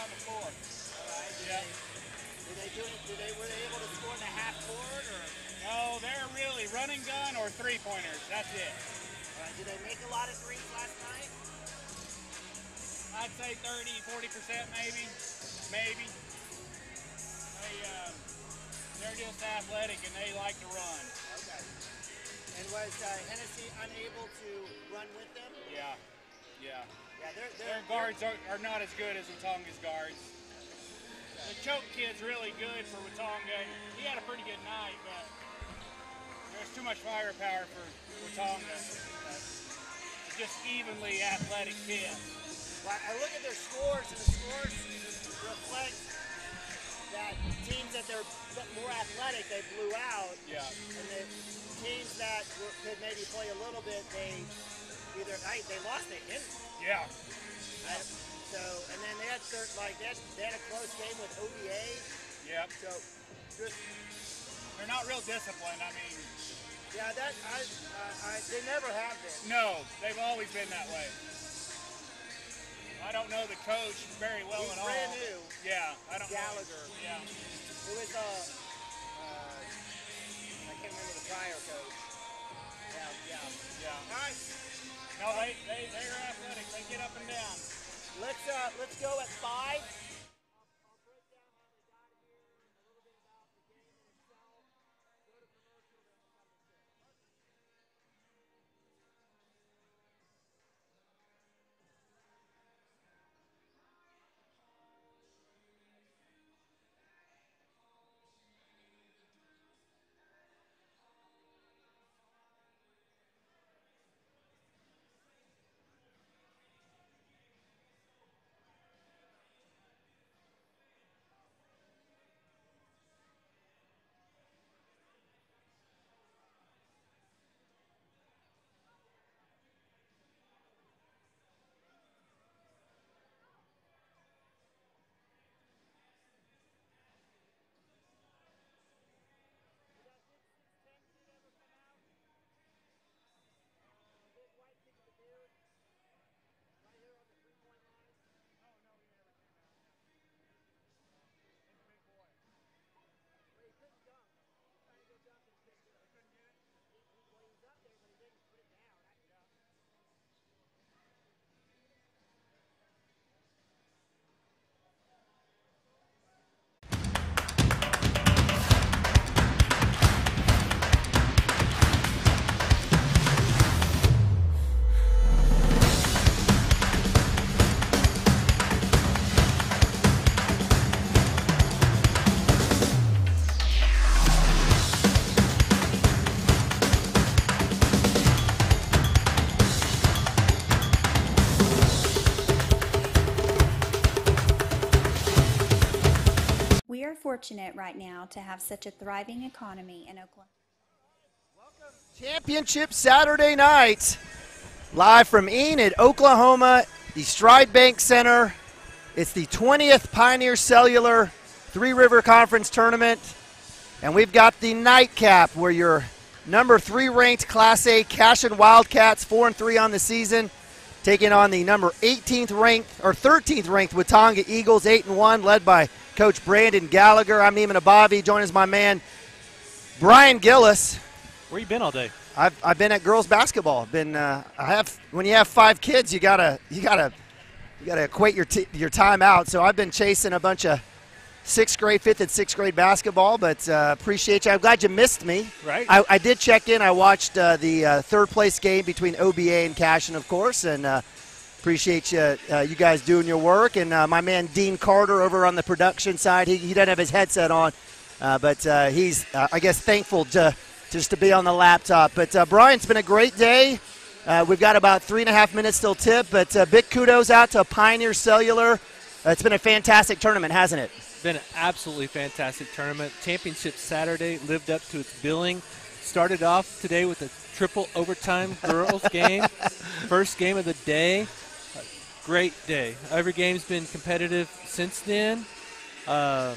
on the floor. All right. Yeah. Were they able to score in the half court or? No, they're really run and gun or three-pointers. That's it. All right. Did they make a lot of threes last night? I'd say 30, 40% maybe. Maybe. They're just athletic and they like to run. Okay. And was Hennessy unable to run with them? Yeah. Yeah. Yeah, Their guards are not as good as Watonga's guards. The choke kid's really good for Watonga. He had a pretty good night, but there's too much firepower for Watonga. Just evenly athletic kids. Well, I look at their scores, and the scores reflect that teams that they're more athletic, they blew out. Yeah. And the teams that could maybe play a little bit, they lost to Henry. Yeah. So, and then they had they had a close game with OBA. Yep. So, just they're not real disciplined. I mean. Yeah, they never have been. No, they've always been that way. I don't know the coach very well at all. Brand new. Yeah, I don't Gallagher. know. Yeah. It was I can't remember the prior coach. Yeah. All right. No, they're athletic. They get up and down. Let's go at 5. We are fortunate right now to have such a thriving economy in Oklahoma. Welcome, Championship Saturday night, live from Enid, Oklahoma, the Stride Bank Center. It's the 20th Pioneer Cellular Three River Conference Tournament, and we've got the nightcap where your number 3 ranked Class A Cashion Wildcats, 4-3 on the season, taking on the number 18th ranked or 13th ranked Watonga Eagles, 8-1, led by Coach Brandon Gallagher. I'm Neiman Abavi, joined as my man Brian Gillis. Where you been all day? I've been at girls basketball. When you have 5 kids, you gotta equate your time out. So I've been chasing a bunch of 6th grade, 5th and 6th grade basketball, but appreciate you. I'm glad you missed me. Right. I did check in. I watched the third place game between OBA and Cashion, of course, and appreciate you guys doing your work. And my man Dean Carter over on the production side, he doesn't have his headset on, but he's, I guess, thankful just to be on the laptop. But Brian, it's been a great day. We've got about 3.5 minutes till tip, but big kudos out to Pioneer Cellular. It's been a fantastic tournament, hasn't it? Been an absolutely fantastic tournament. Championship Saturday lived up to its billing. Started off today with a triple overtime girls game. First game of the day. Great day. Every game's been competitive since then. A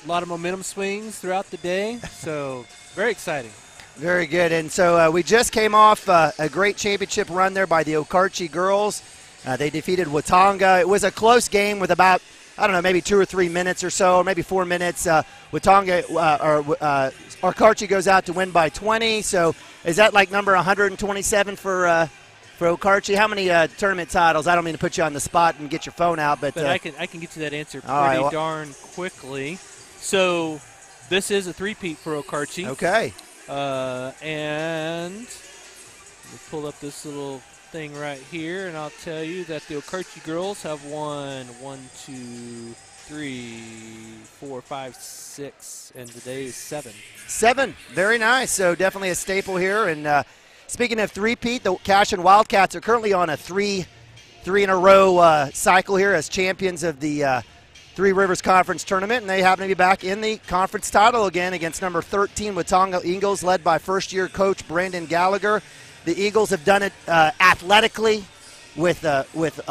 lot of momentum swings throughout the day, so very exciting. Very good. And so we just came off a great championship run there by the Okarche girls. They defeated Watonga. It was a close game with about I don't know, maybe 2 or 3 minutes or so, or maybe 4 minutes. Watonga or Okarche goes out to win by 20. So is that like number 127 for Okarche? How many tournament titles? I don't mean to put you on the spot and get your phone out, but I can get to that answer pretty darn quickly. So this is a three-peat for Okarche. Okay. And let me pull up this little thing right here, and I'll tell you that the Okarche girls have won 1, 2, 3, 4, 5, 6, and today is 7. 7, very nice. So definitely a staple here. And speaking of three-peat, the Cashion Wildcats are currently on a three in a row cycle here as champions of the Three Rivers Conference Tournament, and they happen to be back in the conference title again against number 13 Watonga Eagles, led by first-year coach Brandon Gallagher. The Eagles have done it athletically with a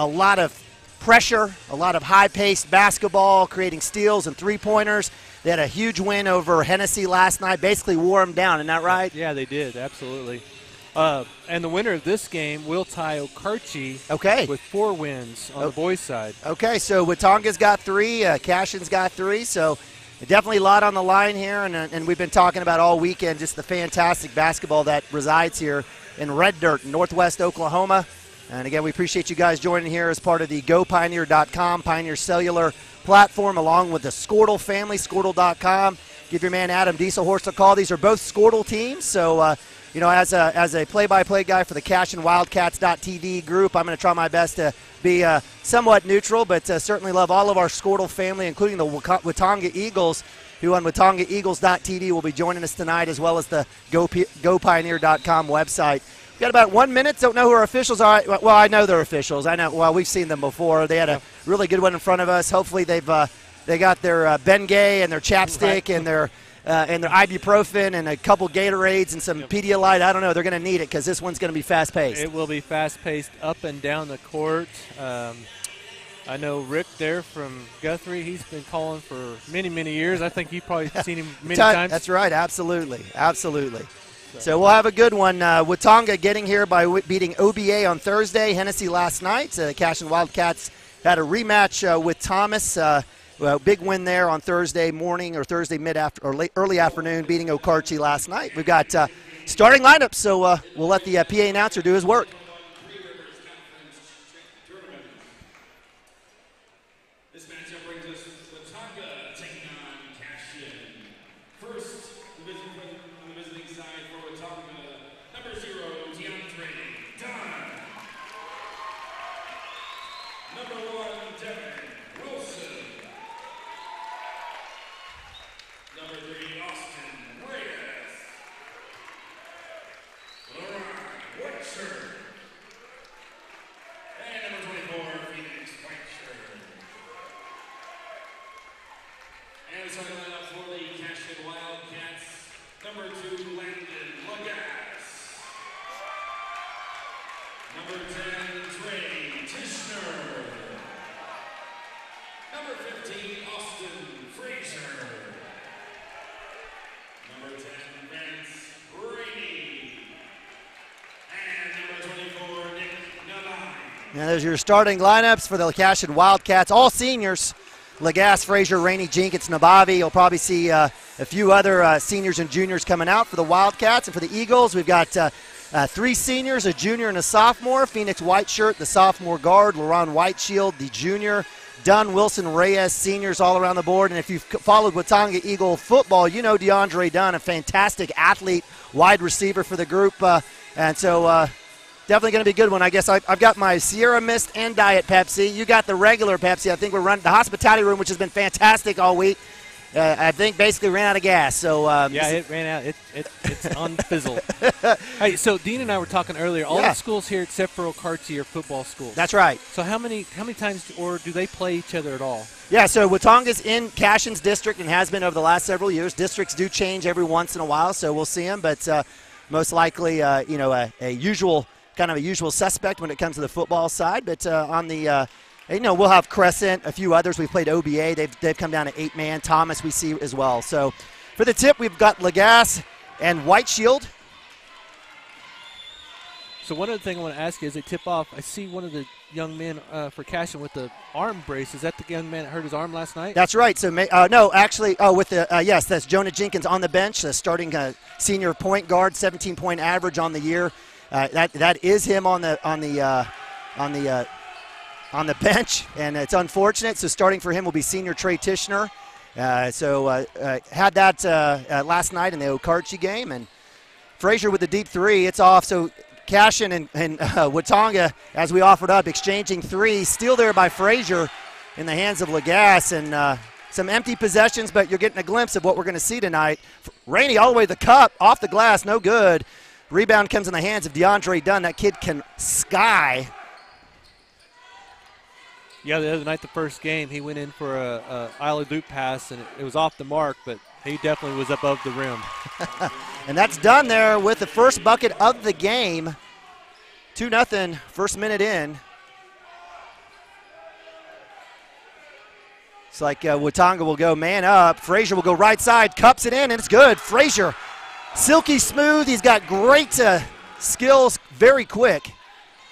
lot of pressure, a lot of high-paced basketball, creating steals and three-pointers. They had a huge win over Hennessy last night, basically wore them down. Isn't that right? Yeah, they did, absolutely. And the winner of this game will tie Okarche with 4 wins on the boys' side. Okay, so Watonga's got 3, Cashion's got 3, so definitely a lot on the line here, and we've been talking about all weekend just the fantastic basketball that resides here in Red Dirt, northwest Oklahoma. And again, we appreciate you guys joining here as part of the GoPioneer.com, Pioneer Cellular platform, along with the Squirtle family, Squirtle.com. Give your man Adam Dieselhorst a call. These are both Squirtle teams, so you know, as a play-by-play guy for the Cashion Wildcats.tv group, I'm going to try my best to be somewhat neutral, but certainly love all of our Squirtle family, including the Watonga Eagles, who on WatongaEagles.tv will be joining us tonight, as well as the GoPioneer.com website. We've got about 1 minute. Don't know who our officials are. Well, I know they're officials. I know. Well, we've seen them before. They had a really good one in front of us. Hopefully, they got their Bengay and their chapstick and their ibuprofen and a couple Gatorades and some Pedialyte. I don't know. They're going to need it because this one's going to be fast-paced. It will be fast-paced up and down the court. I know Rick there from Guthrie. He's been calling for many, many years. I think you've probably seen him many times. That's right. Absolutely. So we'll have a good one. Watonga getting here by beating OBA on Thursday, Hennessy last night. Cashion Wildcats had a rematch with Thomas. Big win there on Thursday morning or Thursday early afternoon, beating Okarche last night. We've got starting lineups, so we'll let the PA announcer do his work. This matchup brings us Watonga taking on Cashion. First, on the visiting side for Watonga, number 0, DeAndre Dunn. Number 1, Devin Wilson. Number 3, Austin Reyes. Laurent Whiteshirt. And number 24, Phoenix Whiteshirt. And starting lineup for the Cashion Wildcats, number 2, Landon Lagasse. Number 10, Trey Tishner. Number 15, Austin Frazier. Number 10, Vance Brady. And number 24, Nick Nalai. Now there's your starting lineups for the Cashion Wildcats, all seniors. Lagasse, Frazier, Rainey, Jenkins, Nabavi. You'll probably see a few other seniors and juniors coming out for the Wildcats. And for the Eagles, we've got 3 seniors, a junior and a sophomore. Phoenix Whiteshirt, the sophomore guard. Laurent Whiteshield, the junior. Dunn, Wilson, Reyes, seniors all around the board. And if you've followed Watonga Eagle football, you know DeAndre Dunn, a fantastic athlete, wide receiver for the group. And so definitely going to be a good one. I guess I've got my Sierra Mist and Diet Pepsi. You got the regular Pepsi. I think we're running the hospitality room, which has been fantastic all week. I think basically ran out of gas. So yeah, it ran out. It's unfizzled. Hey, so Dean and I were talking earlier. All the schools here except for Okarche are football schools. That's right. So how many times or do they play each other at all? Yeah, so Watonga's in Cashion's district and has been over the last several years. Districts do change every once in a while, so we'll see them. But most likely, a usual suspect when it comes to the football side. But on the we'll have Crescent, a few others. We've played OBA. They've come down to 8-man. Thomas we see as well. So for the tip, we've got Lagasse and Whiteshield. So one other thing I want to ask you as they tip off, I see one of the young men for Cashion with the arm brace. Is that the young man that hurt his arm last night? That's right. So no, actually, with the yes, that's Jonah Jenkins on the bench, starting senior point guard, 17-point average on the year. That is him on the bench, and it's unfortunate. So starting for him will be senior Trey Tishner. Had that last night in the Okarche game, and Frazier with the deep three. It's off. So Cashion and Watonga, as we offered up, exchanging three. Steal there by Frazier in the hands of Lagasse, and some empty possessions, but you're getting a glimpse of what we're going to see tonight. Rainey all the way to the cup, off the glass, no good. Rebound comes in the hands of DeAndre Dunn. That kid can sky. Yeah, the other night, the first game, he went in for a alley-oop pass, and it was off the mark, but he definitely was above the rim. And that's done there with the first bucket of the game. 2-0, first minute in. It's like Watonga will go man up. Frazier will go right side, cups it in, and it's good. Frazier, silky smooth. He's got great skills, very quick.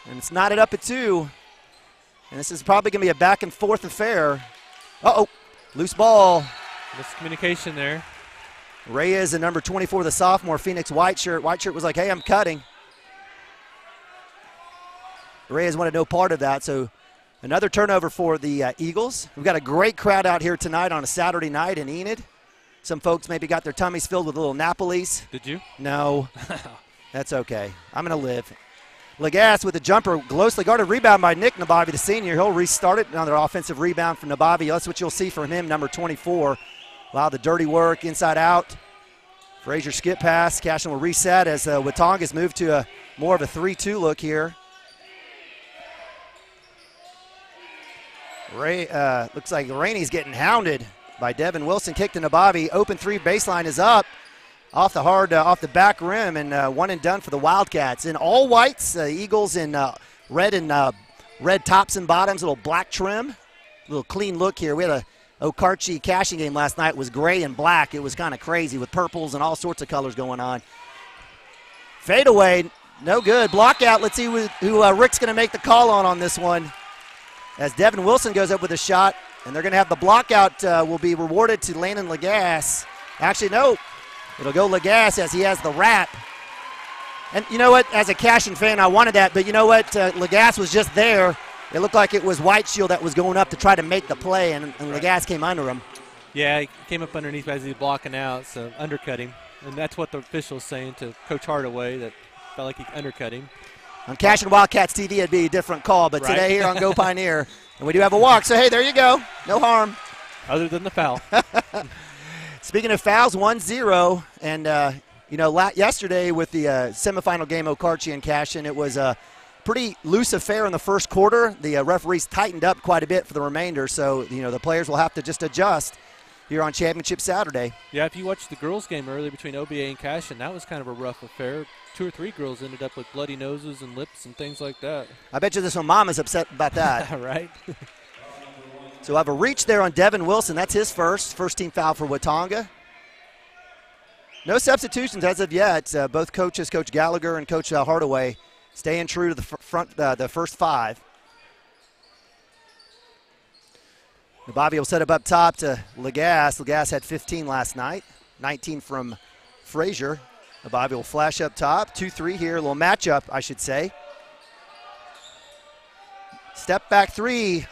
And it's knotted up at 2. And this is probably going to be a back and forth affair. Uh-oh, loose ball. Miscommunication there. Reyes, the number 24, the sophomore, Phoenix white shirt. White shirt was like, hey, I'm cutting. Reyes wanted no part of that, so another turnover for the Eagles. We've got a great crowd out here tonight on a Saturday night in Enid. Some folks maybe got their tummies filled with little Napolis. Did you? No. That's okay. I'm going to live. Lagasse with a jumper, closely guarded rebound by Nick Nabavi, the senior. He'll restart it. Another offensive rebound from Nabavi. That's what you'll see from him, number 24. A lot of the dirty work, inside out. Frazier skip pass. Cashion will reset as Watonga's moved to more of a 3-2 look here. Looks like Rainey's getting hounded by Devin Wilson. Kick to Nabavi. Open three, baseline is up. Off the back rim, and one and done for the Wildcats. In all whites, Eagles in red tops and bottoms, a little black trim. A little clean look here. We had a Okarche Cashion game last night. It was gray and black. It was kind of crazy with purples and all sorts of colors going on. Fadeaway, no good. Block out. Let's see who Rick's going to make the call on this one. As Devin Wilson goes up with a shot, and they're going to have the block out will be rewarded to Landon Lagasse. Actually, no. It'll go Lagasse as he has the wrap. And you know what? As a Cashion fan, I wanted that. But you know what? Lagasse was just there. It looked like it was White Shield that was going up to try to make the play, and Lagasse came under him. Yeah, he came up underneath as he was blocking out, so undercut him. And that's what the official's saying to Coach Hardaway, that felt like he undercut him. On Cashion Wildcats TV, it'd be a different call. But today here on Go Pioneer, and we do have a walk. So, hey, there you go. No harm. Other than the foul. Speaking of fouls, 1-0, and yesterday with the semifinal game, Okarche and Cashion, it was a pretty loose affair in the first quarter. The referees tightened up quite a bit for the remainder, so the players will have to just adjust here on Championship Saturday. Yeah, if you watched the girls' game earlier between OBA and Cashion, that was kind of a rough affair. 2 or 3 girls ended up with bloody noses and lips and things like that. I bet you this one mom is upset about that. Right. So I have a reach there on Devin Wilson. That's his first team foul for Watonga. No substitutions as of yet. Both coaches, Coach Gallagher and Coach Hardaway, staying true to the first 5. Nabavi will set up top to Lagasse. Lagasse had 15 last night, 19 from Frazier. Nabavi will flash up top. 2-3 here, a little matchup, I should say. Step back 3.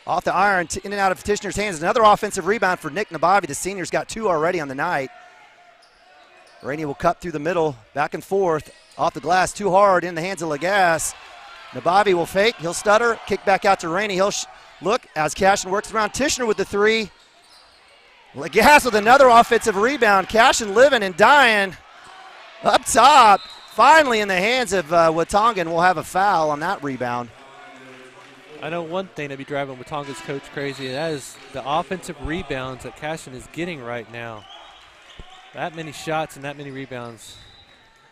Off the iron, in and out of Tishner's hands. Another offensive rebound for Nick Nabavi. The senior's got 2 already on the night. Rainey will cut through the middle, back and forth. Off the glass, too hard, in the hands of Lagasse. Nabavi will fake, he'll stutter, kick back out to Rainey. He'll look as Cashion works around Tishner with the 3. Lagasse with another offensive rebound. Cashion living and dying. Up top, finally in the hands of Watonga, and we'll have a foul on that rebound. I know one thing that'd be driving Watonga's coach crazy, and that is the offensive rebounds that Cashion is getting right now. That many shots and that many rebounds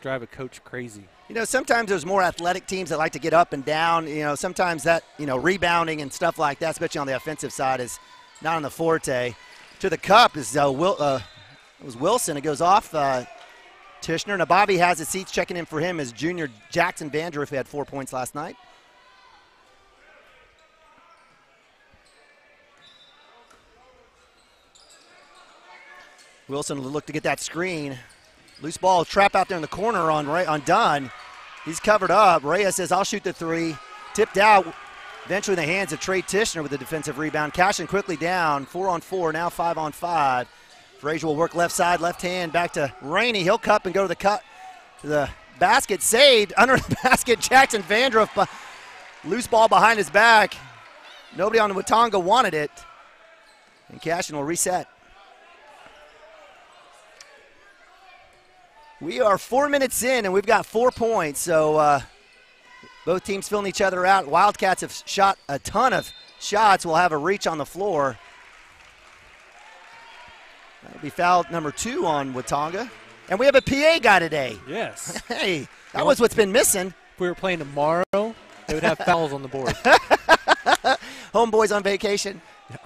drive a coach crazy. Sometimes there's more athletic teams that like to get up and down. Sometimes that, rebounding and stuff like that, especially on the offensive side, is not on the forte. To the cup is it was Wilson. It goes off Tishner. Now Bobby has his seats. Checking in for him is junior Jackson Vandroff, who had 4 points last night. Wilson will look to get that screen. Loose ball, trap out there in the corner on Dunn. He's covered up. Reyes says, I'll shoot the three. Tipped out, eventually in the hands of Trey Tishner with the defensive rebound. Cashion quickly down, 4-on-4, now 5-on-5. Frazier will work left side, left hand, back to Rainey. He'll cup and go to the basket. Saved, under the basket, Jackson Vandroff. Loose ball behind his back. Nobody on the Watonga wanted it. And Cashion will reset. We are 4 minutes in, and we've got 4 points, so both teams filling each other out. Wildcats have shot a ton of shots. We'll have a reach on the floor. That'll be foul number 2 on Watonga. And we have a PA guy today. Yes. Hey, that was what's been missing. If we were playing tomorrow, they would have fouls on the board. Homeboys on vacation. Yeah.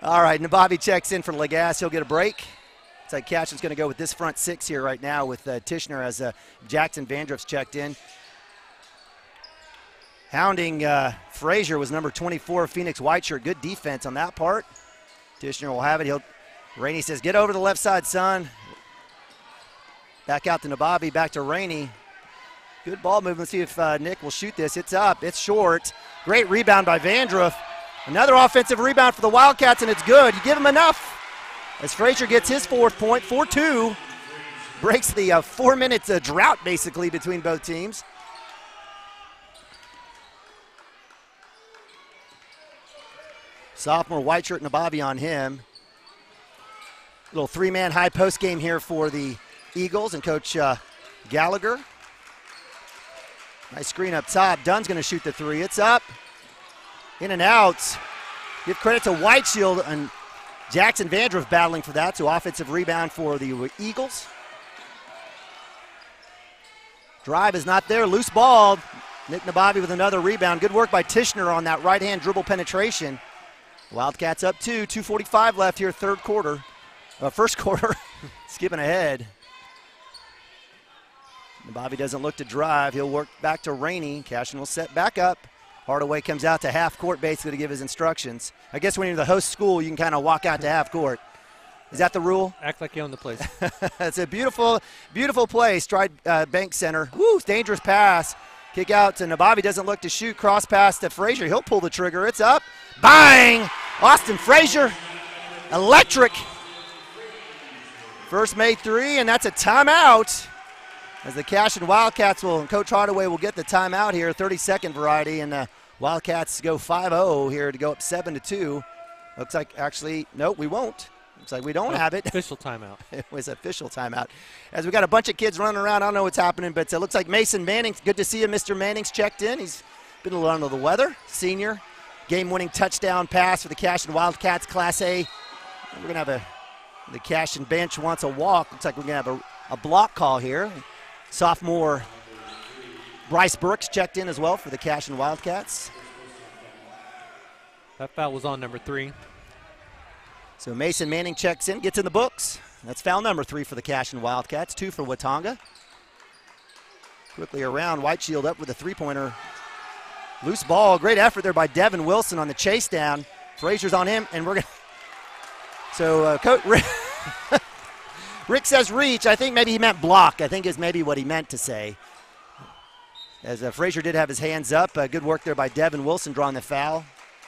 All right, Nabavi checks in for Lagasse. He'll get a break. It's like Cashion's going to go with this front 6 here right now with Tishner as Jackson Vandroff's checked in. Hounding Frazier was number 24, Phoenix Whiteshirt. Good defense on that part. Tishner will have it. Rainey says, get over the left side, son. Back out to Nabavi, back to Rainey. Good ball movement. Let's see if Nick will shoot this. It's up. It's short. Great rebound by Vandroff. Another offensive rebound for the Wildcats, and it's good. You give him enough. As Frazier gets his 4th point, 4-2. Breaks the 4 minutes drought, basically, between both teams. Sophomore Whiteshirt Nabavi on him. Little 3-man high post game here for the Eagles and Coach Gallagher. Nice screen up top. Dunn's going to shoot the 3. It's up. In and out. Give credit to Whiteshield and Jackson Vandroff battling for that. So offensive rebound for the Eagles. Drive is not there. Loose ball. Nick Nabavi with another rebound. Good work by Tishner on that right-hand dribble penetration. Wildcats up 2. 2:45 left here, first quarter. Skipping ahead. Nabavi doesn't look to drive. He'll work back to Rainey. Cashion will set back up. Hardaway comes out to half court basically to give his instructions. I guess when you're the host school, you can kind of walk out to half court. Is that the rule? Act like you own the place. It's a beautiful, beautiful play. Stride Bank Center. Woo, dangerous pass. Kick out to Nabavi. Doesn't look to shoot. Cross pass to Frazier. He'll pull the trigger. It's up. Bang! Austin Frazier. Electric. First made 3, and that's a timeout. As the Cashion Wildcats and Coach Hardaway will get the timeout here, 30-second variety, and the Wildcats go 5-0 here to go up 7-2. Looks like actually, nope, we won't. Looks like we don't have it. Official timeout. It was official timeout. As we got a bunch of kids running around, I don't know what's happening, but it looks like Mason Manning, good to see you. Mr. Manning's checked in. He's been a little under the weather. Senior, game-winning touchdown pass for the Cashion Wildcats, Class A. We're going to have the Cashion bench wants a walk. Looks like we're going to have a block call here. Sophomore Bryce Brooks checked in as well for the Cashion Wildcats. That foul was on number 3. So Mason Manning checks in, gets in the books. That's foul number 3 for the Cashion Wildcats, 2 for Watonga. Quickly around, Whiteshield up with a 3-pointer. Loose ball, great effort there by Devin Wilson on the chase down. Frazier's on him, and we're going to. So Coach Rick says reach. I think maybe he meant block. I think is maybe what he meant to say. As Frazier did have his hands up. Good work there by Devin Wilson drawing the foul.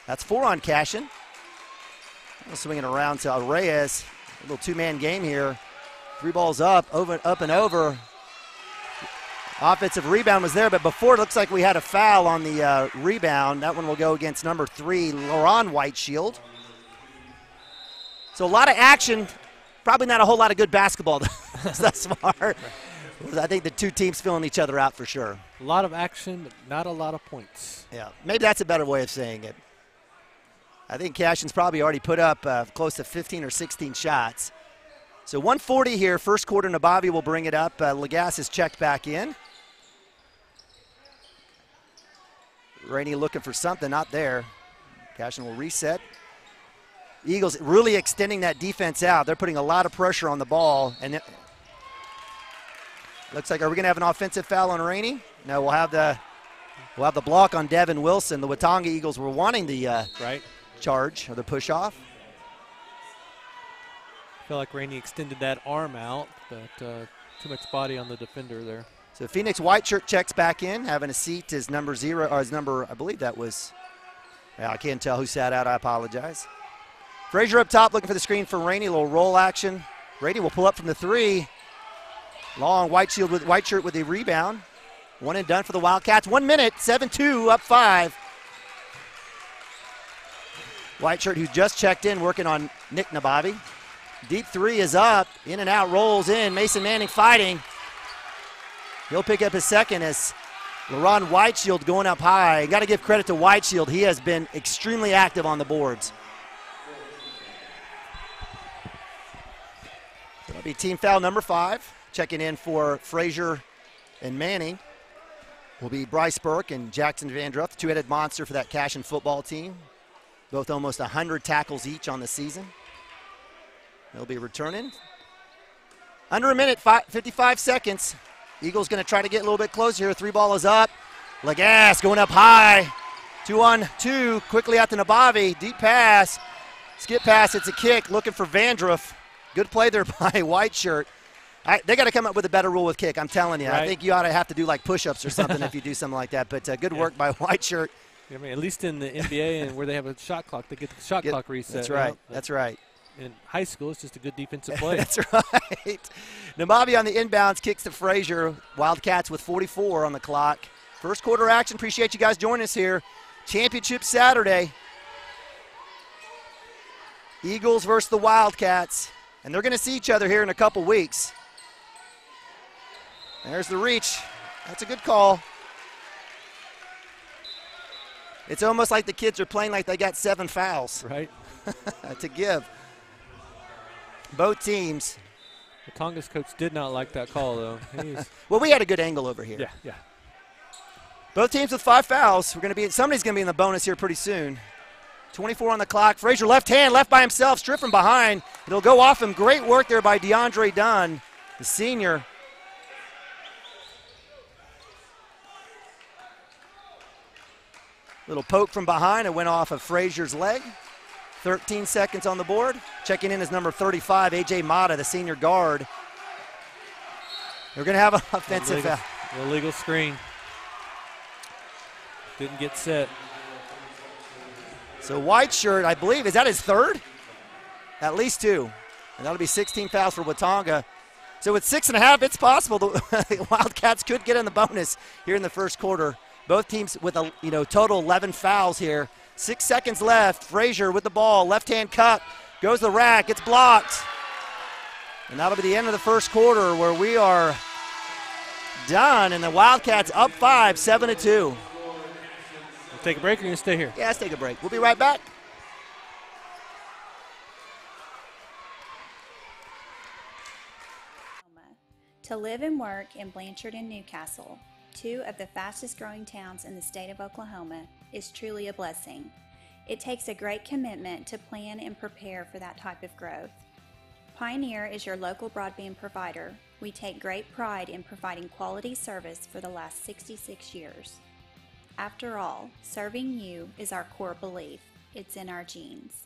That's 4 on Cashion. Swinging around to Reyes. A little 2-man game here. 3 balls up and over. Offensive rebound was there, but before it looks like we had a foul on the rebound. That one will go against number 3, Laron Whiteshield. So a lot of action. Probably not a whole lot of good basketball thus far. I think the two teams filling each other out for sure. A lot of action, but not a lot of points. Yeah, maybe that's a better way of saying it. I think Cashion's probably already put up close to 15 or 16 shots. So 140 here, first quarter. Nabavi will bring it up. Lagasse is checked back in. Rainey looking for something, not there. Cashion will reset. Eagles really extending that defense out. They're putting a lot of pressure on the ball. And Looks like, are we going to have an offensive foul on Rainey? No, we'll have the block on Devin Wilson. The Watonga Eagles were wanting the charge or the push off. I feel like Rainey extended that arm out, but too much body on the defender there. So Phoenix White Shirt checks back in, having a seat is number 0, or his number, I believe that was, I can't tell who sat out, I apologize. Frazier up top looking for the screen for Rainey, a little roll action. Rainey will pull up from the 3. Long White Shirt with the rebound. One and done for the Wildcats. 1 minute, 7-2, up 5. White Shirt, who just checked in, working on Nick Nabavi. Deep 3 is up, in and out, rolls in. Mason Manning fighting. He'll pick up his second as LaRon Whiteshield going up high. Got to give credit to Whiteshield. He has been extremely active on the boards. That'll be team foul number 5. Checking in for Frazier and Manning will be Bryce Burke and Jackson Vandruff, the two-headed monster for that Cashion football team. Both almost 100 tackles each on the season. They'll be returning. Under a minute, 55 seconds. Eagles going to try to get a little bit closer here. 3 ball is up. Lagasse going up high. 2-on-2, quickly out to Nabavi. Deep pass. Skip pass, it's a kick. Looking for Vandruff. Good play there by White Shirt. They got to come up with a better rule with kick, I'm telling you. Right. I think you ought to have to do like push-ups or something if you do something like that. But good work by White Shirt. I mean, at least in the NBA and where they have a shot clock, they get the shot clock reset. That's right. That's right. In high school, it's just a good defensive play. That's right. Nabavi on the inbounds, kicks to Frazier. Wildcats with 44 on the clock. First quarter action. Appreciate you guys joining us here. Championship Saturday. Eagles versus the Wildcats. And they're going to see each other here in a couple weeks. There's the reach. That's a good call. It's almost like the kids are playing like they got 7 fouls. Right. To give. Both teams. The Tonga's coach did not like that call, though. Well, we had a good angle over here. Yeah. Both teams with 5 fouls. Somebody's going to be in the bonus here pretty soon. 24 on the clock. Frazier left hand, left by himself, stripped from behind. It'll go off him. Great work there by DeAndre Dunn, the senior. Little poke from behind. It went off of Frazier's leg. 13 seconds on the board. Checking in is number 35, A.J. Mata, the senior guard. They're going to have an offensive foul. Illegal screen. Didn't get set. So White Shirt, I believe, is that his 3rd? At least 2. And that'll be 16 fouls for Watonga. So with 6.5, it's possible the Wildcats could get in the bonus here in the first quarter. Both teams with a total 11 fouls here. 6 seconds left. Frazier with the ball, left-hand cut, goes the rack, it's blocked. And that'll be the end of the first quarter where we are done, and the Wildcats up 5, 7-2. We'll take a break or you going to stay here? Yeah, let's take a break. We'll be right back. To live and work in Blanchard and Newcastle, 2 of the fastest growing towns in the state of Oklahoma, is truly a blessing. It takes a great commitment to plan and prepare for that type of growth. Pioneer is your local broadband provider. We take great pride in providing quality service for the last 66 years. After all, serving you is our core belief. It's in our genes.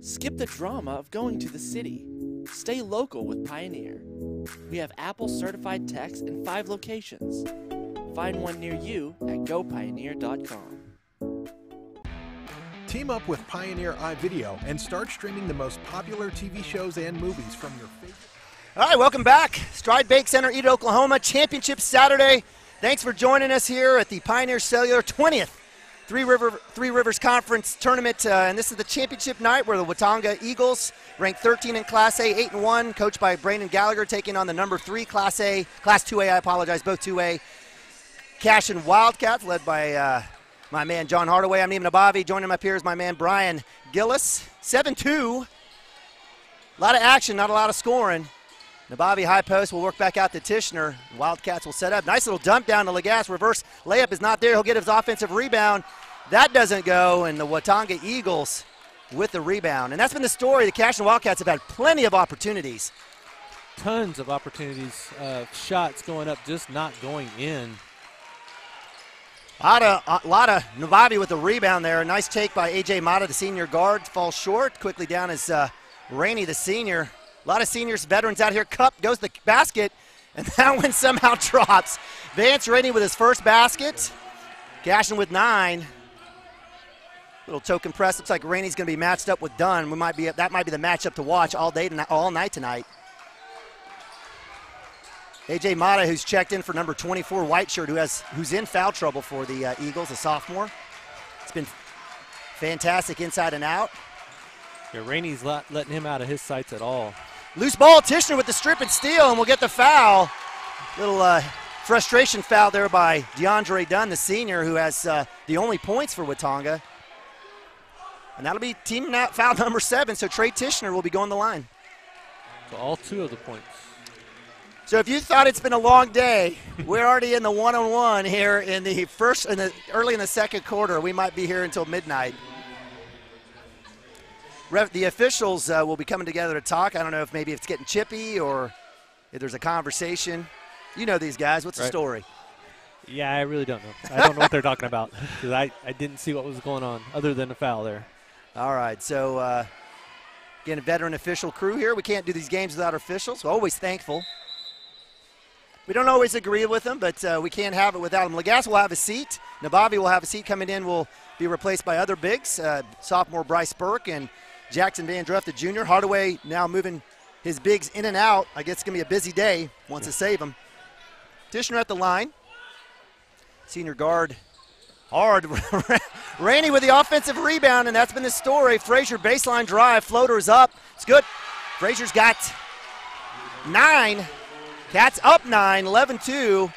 Skip the drama of going to the city. Stay local with Pioneer. We have Apple certified techs in 5 locations. Find one near you at gopioneer.com. Team up with Pioneer iVideo and start streaming the most popular TV shows and movies from your favorite. All right, welcome back. Stride Bank Center, Eden, Oklahoma. Championship Saturday. Thanks for joining us here at the Pioneer Cellular 20th Three Rivers Conference Tournament, and this is the championship night where the Watonga Eagles, ranked 13 in Class A, 8-1, coached by Brandon Gallagher, taking on the number 3 Class 2A, I apologize, both 2A, Cashion Wildcats, led by my man John Hardaway. I'm Neem Nabavi. Joining him up here is my man Brian Gillis. 7-2. A lot of action, not a lot of scoring. Nabavi high post will work back out to Tishner. Wildcats will set up. Nice little dump down to Lagasse. Reverse layup is not there. He'll get his offensive rebound. That doesn't go, and the Watonga Eagles with the rebound. And that's been the story. The Cashion Wildcats have had plenty of opportunities. Tons of opportunities, shots going up, just not going in. A lot of Nabavi with the rebound there. Nice take by A.J. Mata, the senior guard. Falls short. Quickly down is Rainey, the senior. A lot of seniors, veterans out here. Cup goes to the basket, and that one somehow drops. Vance Rainey with his first basket. Cashion with 9. Little token press. Looks like Rainey's going to be matched up with Dunn. That might be the matchup to watch all night tonight. A.J. Mata, who's checked in for number 24, white shirt, who's in foul trouble for the Eagles, a sophomore. It's been fantastic inside and out. Yeah, Rainey's not letting him out of his sights at all. Loose ball, Tishner with the strip and steal, and we'll get the foul. Little frustration foul there by DeAndre Dunn, the senior, who has the only points for Watonga. And that'll be team foul number 7, so Trey Tishner will be going the line. So all 2 of the points. So if you thought it's been a long day, we're already in the one-on-one here in the early in the second quarter. We might be here until midnight. The officials will be coming together to talk. I don't know if maybe it's getting chippy or if there's a conversation. You know these guys. What's the story? Yeah, I really don't know. I don't know what they're talking about because I didn't see what was going on other than a foul there. All right, so again, a veteran official crew here. We can't do these games without officials. We're always thankful. We don't always agree with them, but we can't have it without them. Lagasse will have a seat. Nabavi will have a seat coming in. Will be replaced by other bigs, sophomore Bryce Burke and Jackson Van Druff, the junior. Hardaway now moving his bigs in and out. I guess it's going to be a busy day. Wants to save them. Tishner at the line. Senior guard hard. Rainey with the offensive rebound, and that's been the story. Frazier baseline drive. Floater's up. It's good. Frazier's got 9. Cats up 9, 11-2.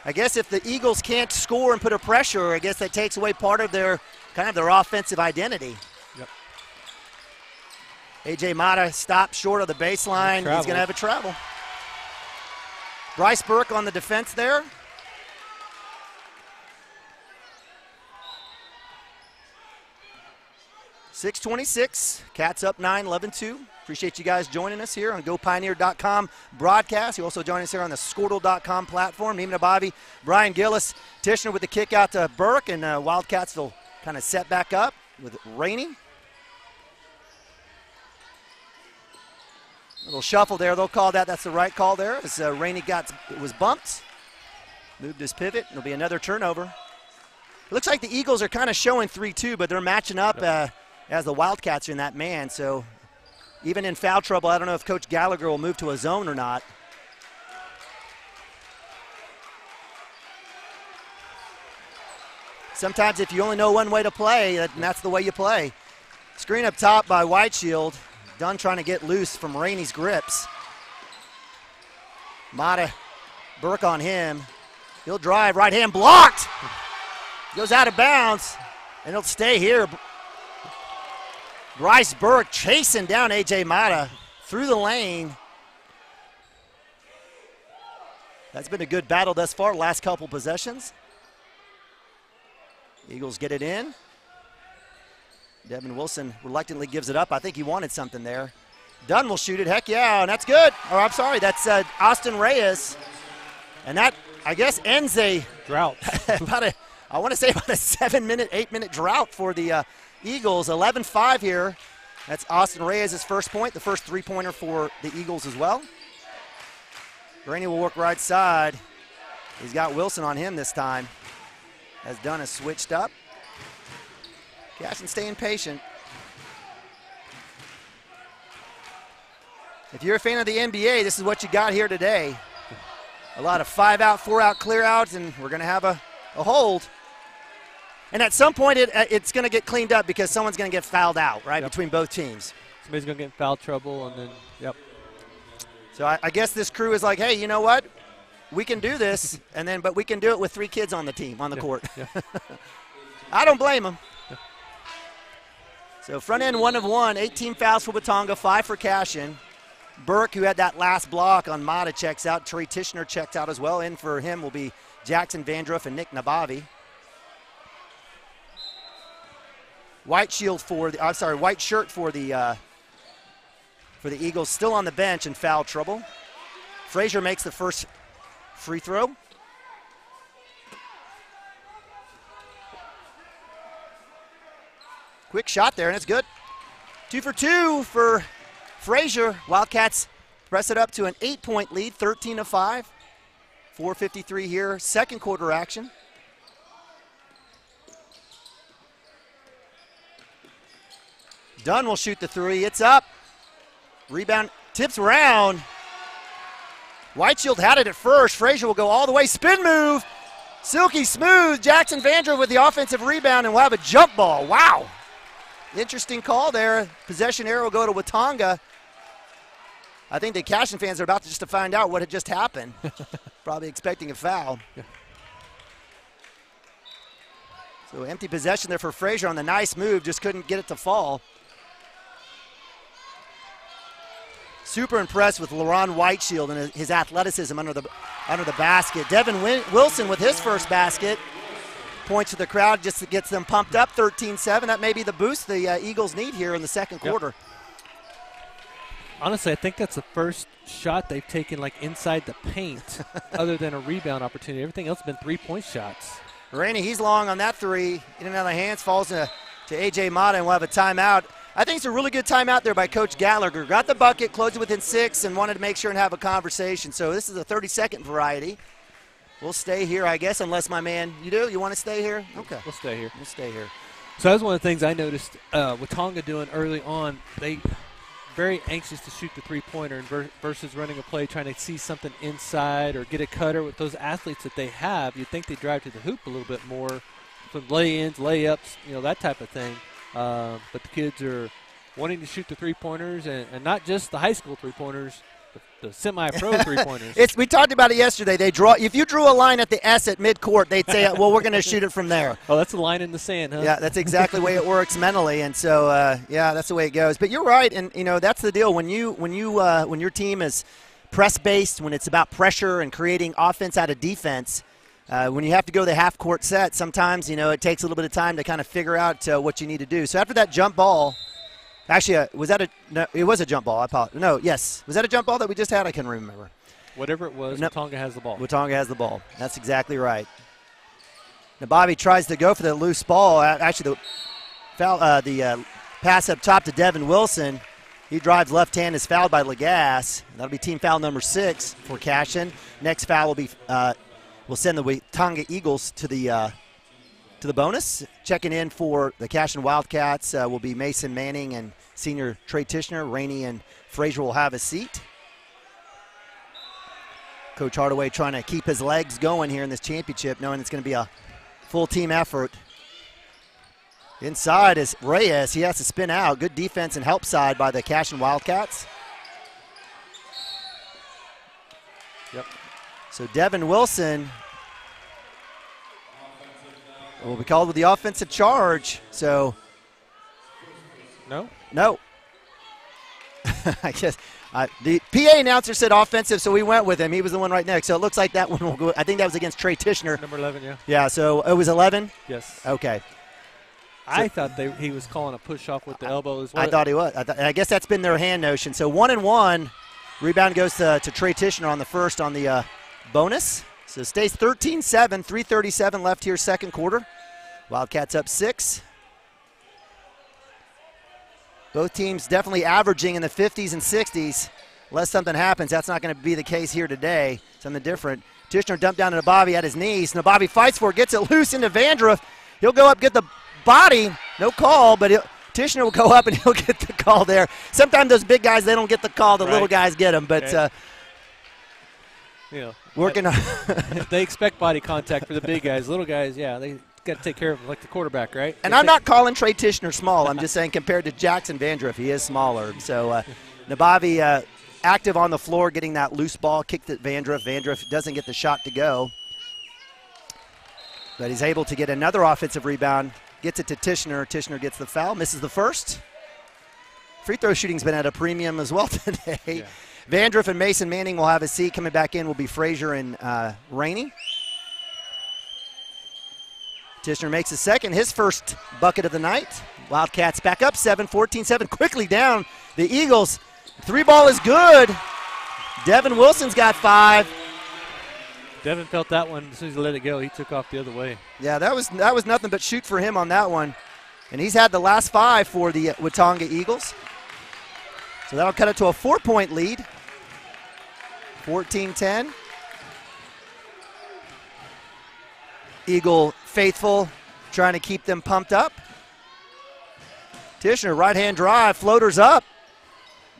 I guess if the Eagles can't score and put a pressure, I guess that takes away part of their offensive identity. Yep. A.J. Mata stopped short of the baseline. He's going to have a travel. Bryce Burke on the defense there. .626, Cats up 9, 11-2. Appreciate you guys joining us here on GoPioneer.com broadcast. You also join us here on the Squirtle.com platform. Neiman Abavi, Brian Gillis, Tishner with the kick out to Burke, and Wildcats will kind of set back up with Rainey. A little shuffle there. They'll call that. That's the right call there as Rainey was bumped. Moved his pivot. It'll be another turnover. It looks like the Eagles are kind of showing 3-2, but they're matching up as the Wildcats are in that man. So even in foul trouble, I don't know if Coach Gallagher will move to a zone or not. Sometimes if you only know one way to play, that's the way you play. Screen up top by Whiteshield. Dunn trying to get loose from Rainey's grips. Mata, Burke on him. He'll drive, right hand blocked. Goes out of bounds, and he'll stay here. Bryce Burke chasing down A.J. Mata through the lane. That's been a good battle thus far, last couple possessions. Eagles get it in. Devin Wilson reluctantly gives it up. I think he wanted something there. Dunn will shoot it. Heck yeah, and that's good. Or I'm sorry, that's Austin Reyes. And that, I guess, ends a drought. I want to say about a 7-minute, 8-minute drought for the Eagles. 11-5 here. That's Austin Reyes' first point, the first three-pointer for the Eagles as well. Rainey will work right side. He's got Wilson on him this time as Dunn has switched up. Cashion staying patient. If you're a fan of the NBA, this is what you got here today. A lot of 5-out, 4-out clear outs, and we're going to have a hold. And at some point, it's going to get cleaned up because someone's going to get fouled out, right, between both teams. Somebody's going to get in foul trouble, and then, yep. So I guess this crew is like, hey, you know what? We can do this, but we can do it with 3 kids on the team, on the court. Yeah. I don't blame him. So front end 1 of 1, 18 fouls for Watonga, 5 for Cashion. Burke, who had that last block on Mata, checks out. Trey Tishner checks out as well. In for him will be Jackson Vandruff and Nick Nabavi. White shirt for the Eagles, still on the bench in foul trouble. Frazier makes the first free throw. Quick shot there, and it's good. 2 for 2 for Frazier. Wildcats press it up to an 8-point lead, 13-5. 4:53 here, second quarter action. Dunn will shoot the three. It's up. Rebound tips around. Whiteshield had it at first. Frazier will go all the way. Spin move. Silky smooth. Jackson Vandruff with the offensive rebound, and we'll have a jump ball. Wow. Interesting call there. Possession arrow will go to Watonga. I think the Cashion fans are about to find out what had just happened. Probably expecting a foul. Yeah. So empty possession there for Frazier on the nice move. Just couldn't get it to fall. Super impressed with LaRon Whiteshield and his athleticism under the basket. Devin Wilson with his first basket. Points to the crowd just to get them pumped up, 13-7. That may be the boost the Eagles need here in the second quarter. Honestly, I think that's the first shot they've taken like inside the paint other than a rebound opportunity. Everything else has been three-point shots. Rainey, he's long on that three. In and out of the hands, falls to A.J. Mata, and we'll have a timeout. I think it's a really good timeout there by Coach Gallagher. Got the bucket, closed it within 6, and wanted to make sure and have a conversation. So this is a 30-second variety. We'll stay here, I guess, unless my man, you do? You want to stay here? Okay. We'll stay here. We'll stay here. So that was one of the things I noticed Watonga doing early on. They very anxious to shoot the three-pointer versus running a play, trying to see something inside or get a cutter. With those athletes that they have, you'd think they drive to the hoop a little bit more, some lay-ins, layups, that type of thing. But the kids are wanting to shoot the three-pointers, and not just the high school three-pointers, the semi-pro three-pointers. We talked about it yesterday. If you drew a line at the S at midcourt, they'd say, well, we're going to shoot it from there. Oh, that's a line in the sand, huh? Yeah, that's exactly the way it works mentally, and so that's the way it goes. But you're right, and that's the deal. When your team is press-based, when it's about pressure and creating offense out of defense, when you have to go the half-court set, sometimes it takes a little bit of time to kind of figure out what you need to do. So after that jump ball. Actually, no, it was a jump ball. I apologize. No, yes. Was that a jump ball that we just had? I can't remember. Whatever it was, Watonga has the ball. Watonga has the ball. That's exactly right. Now, Bobby tries to go for the loose ball. Actually, the pass up top to Devin Wilson. He drives left hand, is fouled by Lagasse. That'll be team foul number 6 for Cashion. Next foul will be will send the Watonga Eagles to the bonus. Checking in for the Cashion Wildcats will be Mason Manning and senior Trey Tishner. Rainey and Frazier will have a seat. Coach Hardaway trying to keep his legs going here in this championship, knowing it's going to be a full team effort. Inside is Reyes. He has to spin out. Good defense and help side by the Cashion Wildcats. Yep. So Devin Wilson will be called with the offensive charge. So no. I guess the PA announcer said offensive, so we went with him. He was the one right next. So it looks like that one will go. I think that was against Trey Tishner. Number 11, yeah. Yeah, so it was 11? Yes. Okay. I thought he was calling a push-off with the elbow as well. I thought he was. I guess that's been their hand notion. So 1-1. Rebound goes to Trey Tishner on the first on the bonus. So it stays 13-7, 3:37 left here, second quarter. Wildcats up 6. Both teams definitely averaging in the 50s and 60s. Unless something happens, that's not going to be the case here today. Something different. Tishner dumped down to Nabavi at his knees. Nabavi fights for it, gets it loose into Vandruff. He'll go up, get the body. No call, but Tishner will go up and he'll get the call there. Sometimes those big guys, they don't get the call. The little guys get them. But working on. They expect body contact for the big guys. Little guys, they got to take care of them like the quarterback, right? And I'm not calling Trey Tishner small. I'm just saying compared to Jackson Vandruff, he is smaller. So Nabavi active on the floor, getting that loose ball, kicked at Vandruff. Vandruff doesn't get the shot to go. But he's able to get another offensive rebound. Gets it to Tishner. Tishner gets the foul, misses the first. Free throw shooting's been at a premium as well today. Yeah. Vandruff and Mason Manning will have a seat. Coming back in will be Frazier and Rainey. Tishner makes his second, his first bucket of the night. Wildcats back up 7, 14-7, quickly down. The Eagles, 3-ball is good. Devin Wilson's got 5. Devin felt that one. As soon as he let it go, he took off the other way. Yeah, that was nothing but shoot for him on that one. And he's had the last 5 for the Watonga Eagles. So that'll cut it to a 4-point lead. 14-10. Eagle faithful trying to keep them pumped up. Tishner, right-hand drive, floaters up.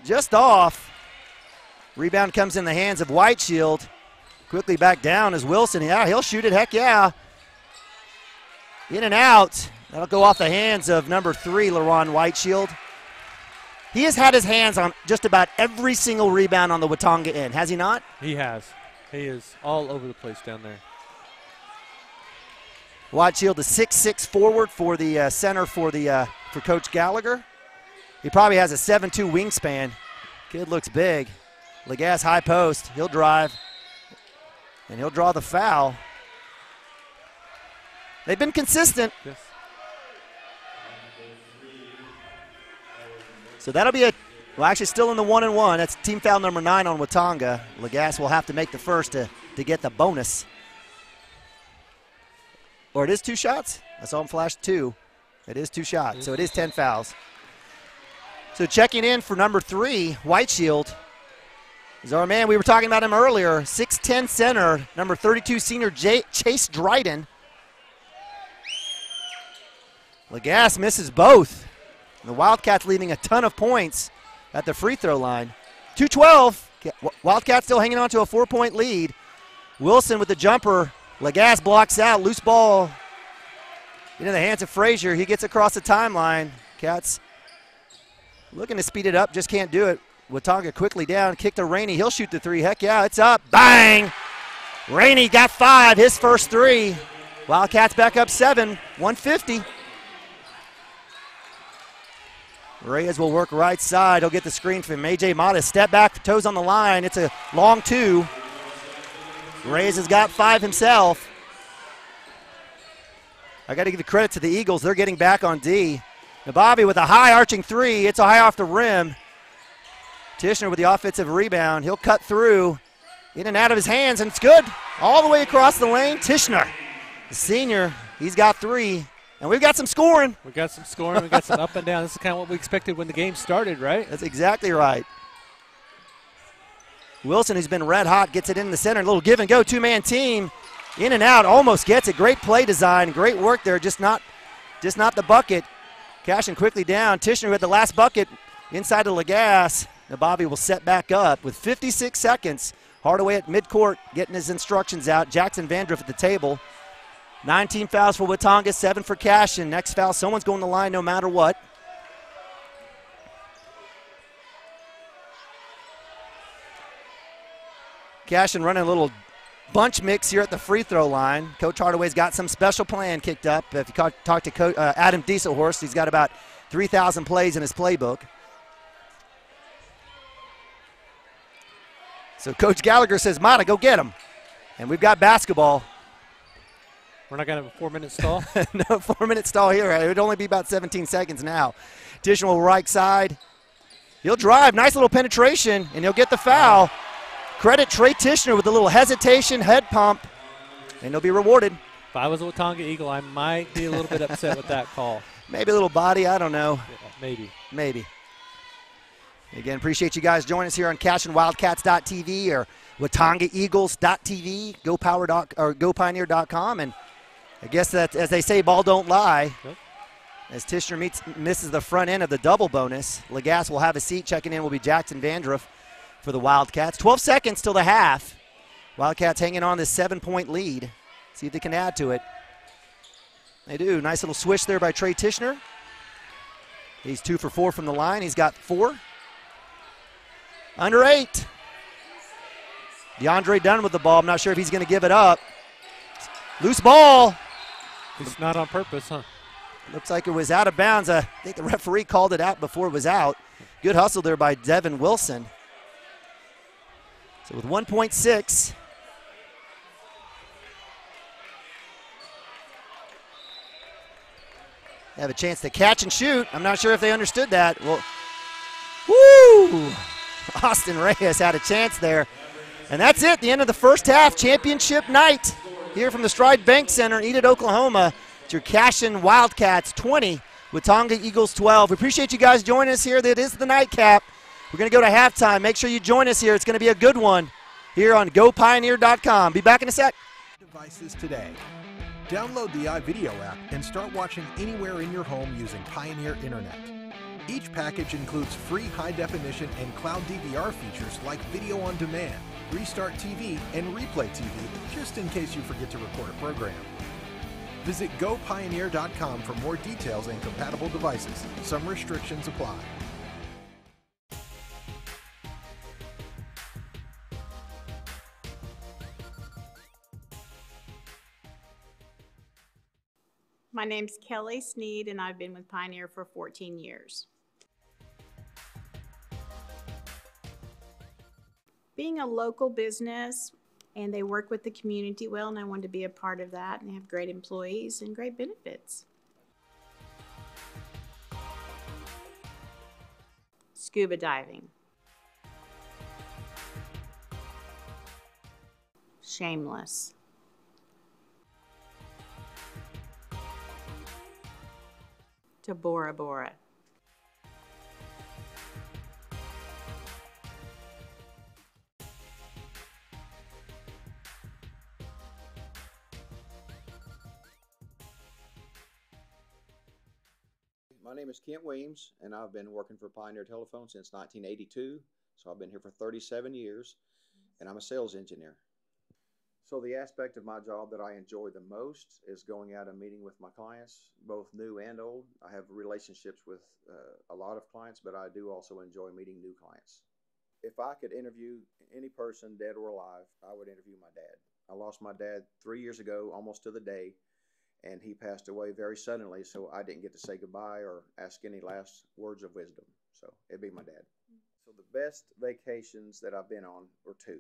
Just off. Rebound comes in the hands of Whiteshield. Quickly back down is Wilson. Yeah, he'll shoot it. Heck yeah. In and out. That'll go off the hands of number 3, LaRon Whiteshield. He has had his hands on just about every single rebound on the Watonga end, has he not? He has. He is all over the place down there. Whiteshield, the 6'6" forward for the center for Coach Gallagher. He probably has a 7'2" wingspan. Kid looks big. Legas high post. He'll drive, and he'll draw the foul. They've been consistent. Yes. So that'll be actually still in the 1-and-1. That's team foul number 9 on Watonga. Legas will have to make the first to get the bonus. Or it is 2 shots? I saw him flash 2. It is 2 shots, so it is 10 fouls. So checking in for number 3, Whiteshield, is our man. We were talking about him earlier. 6'10" center, number 32 senior Chase Dryden. Legas misses both. And the Wildcats leaving a ton of points at the free throw line. 2-12. Wildcats still hanging on to a 4-point lead. Wilson with the jumper. Legas blocks out. Loose ball into the hands of Frazier. He gets across the timeline. Cats looking to speed it up, just can't do it. Watonga quickly down. Kick to Rainey. He'll shoot the 3. Heck yeah, it's up. Bang! Rainey got 5, his first 3. Wildcats back up 7, 150. Reyes will work right side. He'll get the screen from A.J. Mata. Step back, toes on the line. It's a long 2. Reyes has got 5 himself. I got to give the credit to the Eagles. They're getting back on D. Nababi with a high arching 3. It's a high off the rim. Tishner with the offensive rebound. He'll cut through. In and out of his hands, and it's good. All the way across the lane. Tishner, the senior, he's got 3. And we've got some scoring. We've got some scoring. We've got some up and down. This is kind of what we expected when the game started, right? That's exactly right. Wilson, who's been red hot, gets it in the center. A little give and go, 2-man team. In and out, almost gets it. Great play design, great work there. Just not the bucket. Cashion quickly down. Tishner with the last bucket inside of Legas. Nababi will set back up with 56 seconds. Hardaway at midcourt getting his instructions out. Jackson Vandruff at the table. 19 fouls for Watonga, 7 for Cashion. Next foul, someone's going to the line no matter what. Cashion running a little bunch mix here at the free throw line. Coach Hardaway's got some special plan kicked up. If you talk to Adam Dieselhorst, he's got about 3,000 plays in his playbook. So Coach Gallagher says, Mata, go get him. And we've got basketball. We're not going to have a 4-minute stall? No, 4-minute stall here. It would only be about 17 seconds now. Tishner will right side. He'll drive. Nice little penetration, and he'll get the foul. Credit Trey Tishner with a little hesitation, head pump, and he'll be rewarded. If I was a Watonga Eagle, I might be a little bit upset with that call. Maybe a little body. I don't know. Yeah, Maybe. Again, appreciate you guys joining us here on CashionWildcats.tv or WatongaEagles.tv, GoPioneer.com, and I guess that, as they say, ball don't lie. Yep. As Tishner misses the front end of the double bonus, Legas will have a seat. Checking in will be Jackson Vandruff for the Wildcats. 12 seconds till the half. Wildcats hanging on this 7-point lead. See if they can add to it. They do. Nice little swish there by Trey Tishner. He's 2 for 4 from the line. He's got 4. Under 8. DeAndre Dunn with the ball. I'm not sure if he's going to give it up. Loose ball. It's not on purpose, huh? Looks like it was out of bounds. I think the referee called it out before it was out. Good hustle there by Devin Wilson. So with 1.6, they have a chance to catch and shoot. I'm not sure if they understood that. Well, woo! Austin Reyes had a chance there. And that's it, the end of the first half. Championship night here from the Stride Bank Center in Enid, Oklahoma. It's your Cashion Wildcats 20, Watonga Eagles 12. We appreciate you guys joining us here. That is the nightcap. We're going to go to halftime. Make sure you join us here. It's going to be a good one here on GoPioneer.com. Be back in a sec. Devices today. Download the iVideo app and start watching anywhere in your home using Pioneer Internet. Each package includes free high-definition and cloud DVR features like video on demand, Restart TV, and Replay TV, just in case you forget to record a program. Visit GoPioneer.com for more details and compatible devices. Some restrictions apply. My name's Kelly Sneed, and I've been with Pioneer for 14 years. Being a local business, and they work with the community well, and I wanted to be a part of that, and they have great employees and great benefits. Scuba diving. Shameless. To Bora Bora. My name is Kent Weems, and I've been working for Pioneer Telephone since 1982, so I've been here for 37 years, and I'm a sales engineer. So the aspect of my job that I enjoy the most is going out and meeting with my clients, both new and old. I have relationships with a lot of clients, but I do also enjoy meeting new clients. If I could interview any person, dead or alive, I would interview my dad. I lost my dad 3 years ago, almost to the day, and he passed away very suddenly, so I didn't get to say goodbye or ask any last words of wisdom. So it'd be my dad. So the best vacations that I've been on were two.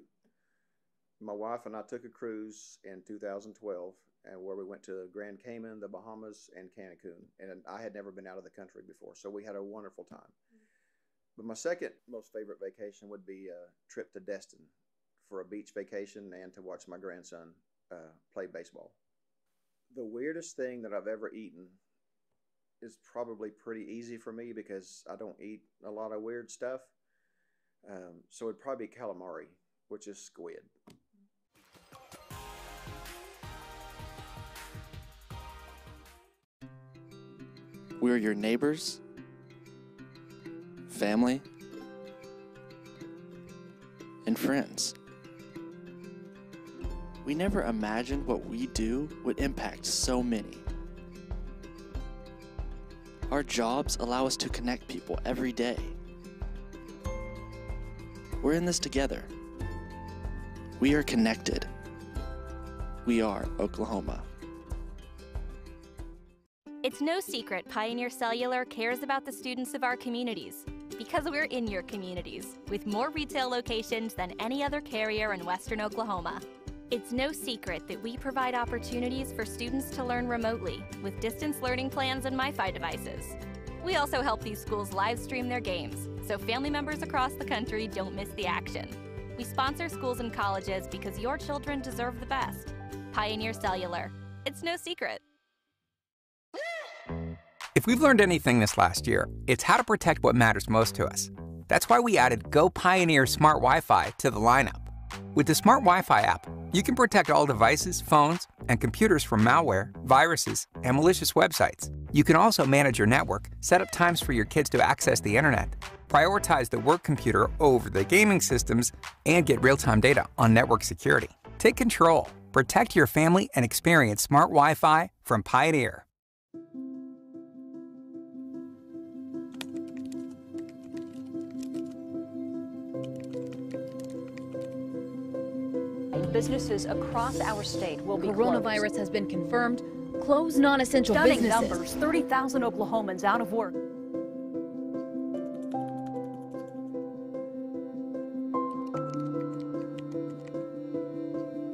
My wife and I took a cruise in 2012, and where we went to Grand Cayman, the Bahamas, and Cancun. And I had never been out of the country before, so we had a wonderful time. But my second most favorite vacation would be a trip to Destin for a beach vacation and to watch my grandson play baseball. The weirdest thing that I've ever eaten is probably pretty easy for me because I don't eat a lot of weird stuff. So it'd probably be calamari, which is squid. We're your neighbors, family, and friends. We never imagined what we do would impact so many. Our jobs allow us to connect people every day. We're in this together. We are connected. We are Oklahoma. It's no secret Pioneer Cellular cares about the students of our communities because we're in your communities with more retail locations than any other carrier in Western Oklahoma. It's no secret that we provide opportunities for students to learn remotely with distance learning plans and MiFi devices. We also help these schools live stream their games so family members across the country don't miss the action. We sponsor schools and colleges because your children deserve the best. Pioneer Cellular. It's no secret. If we've learned anything this last year, it's how to protect what matters most to us. That's why we added Go Pioneer Smart Wi-Fi to the lineup. With the Smart Wi-Fi app, you can protect all devices, phones, and computers from malware, viruses, and malicious websites. You can also manage your network, set up times for your kids to access the internet, prioritize the work computer over the gaming systems, and get real-time data on network security. Take control, protect your family, and experience smart Wi-Fi from Pioneer. The businesses across our state will be Coronavirus closed. has been confirmed. Close non-essential Stunning businesses. numbers, 30,000 Oklahomans out of work.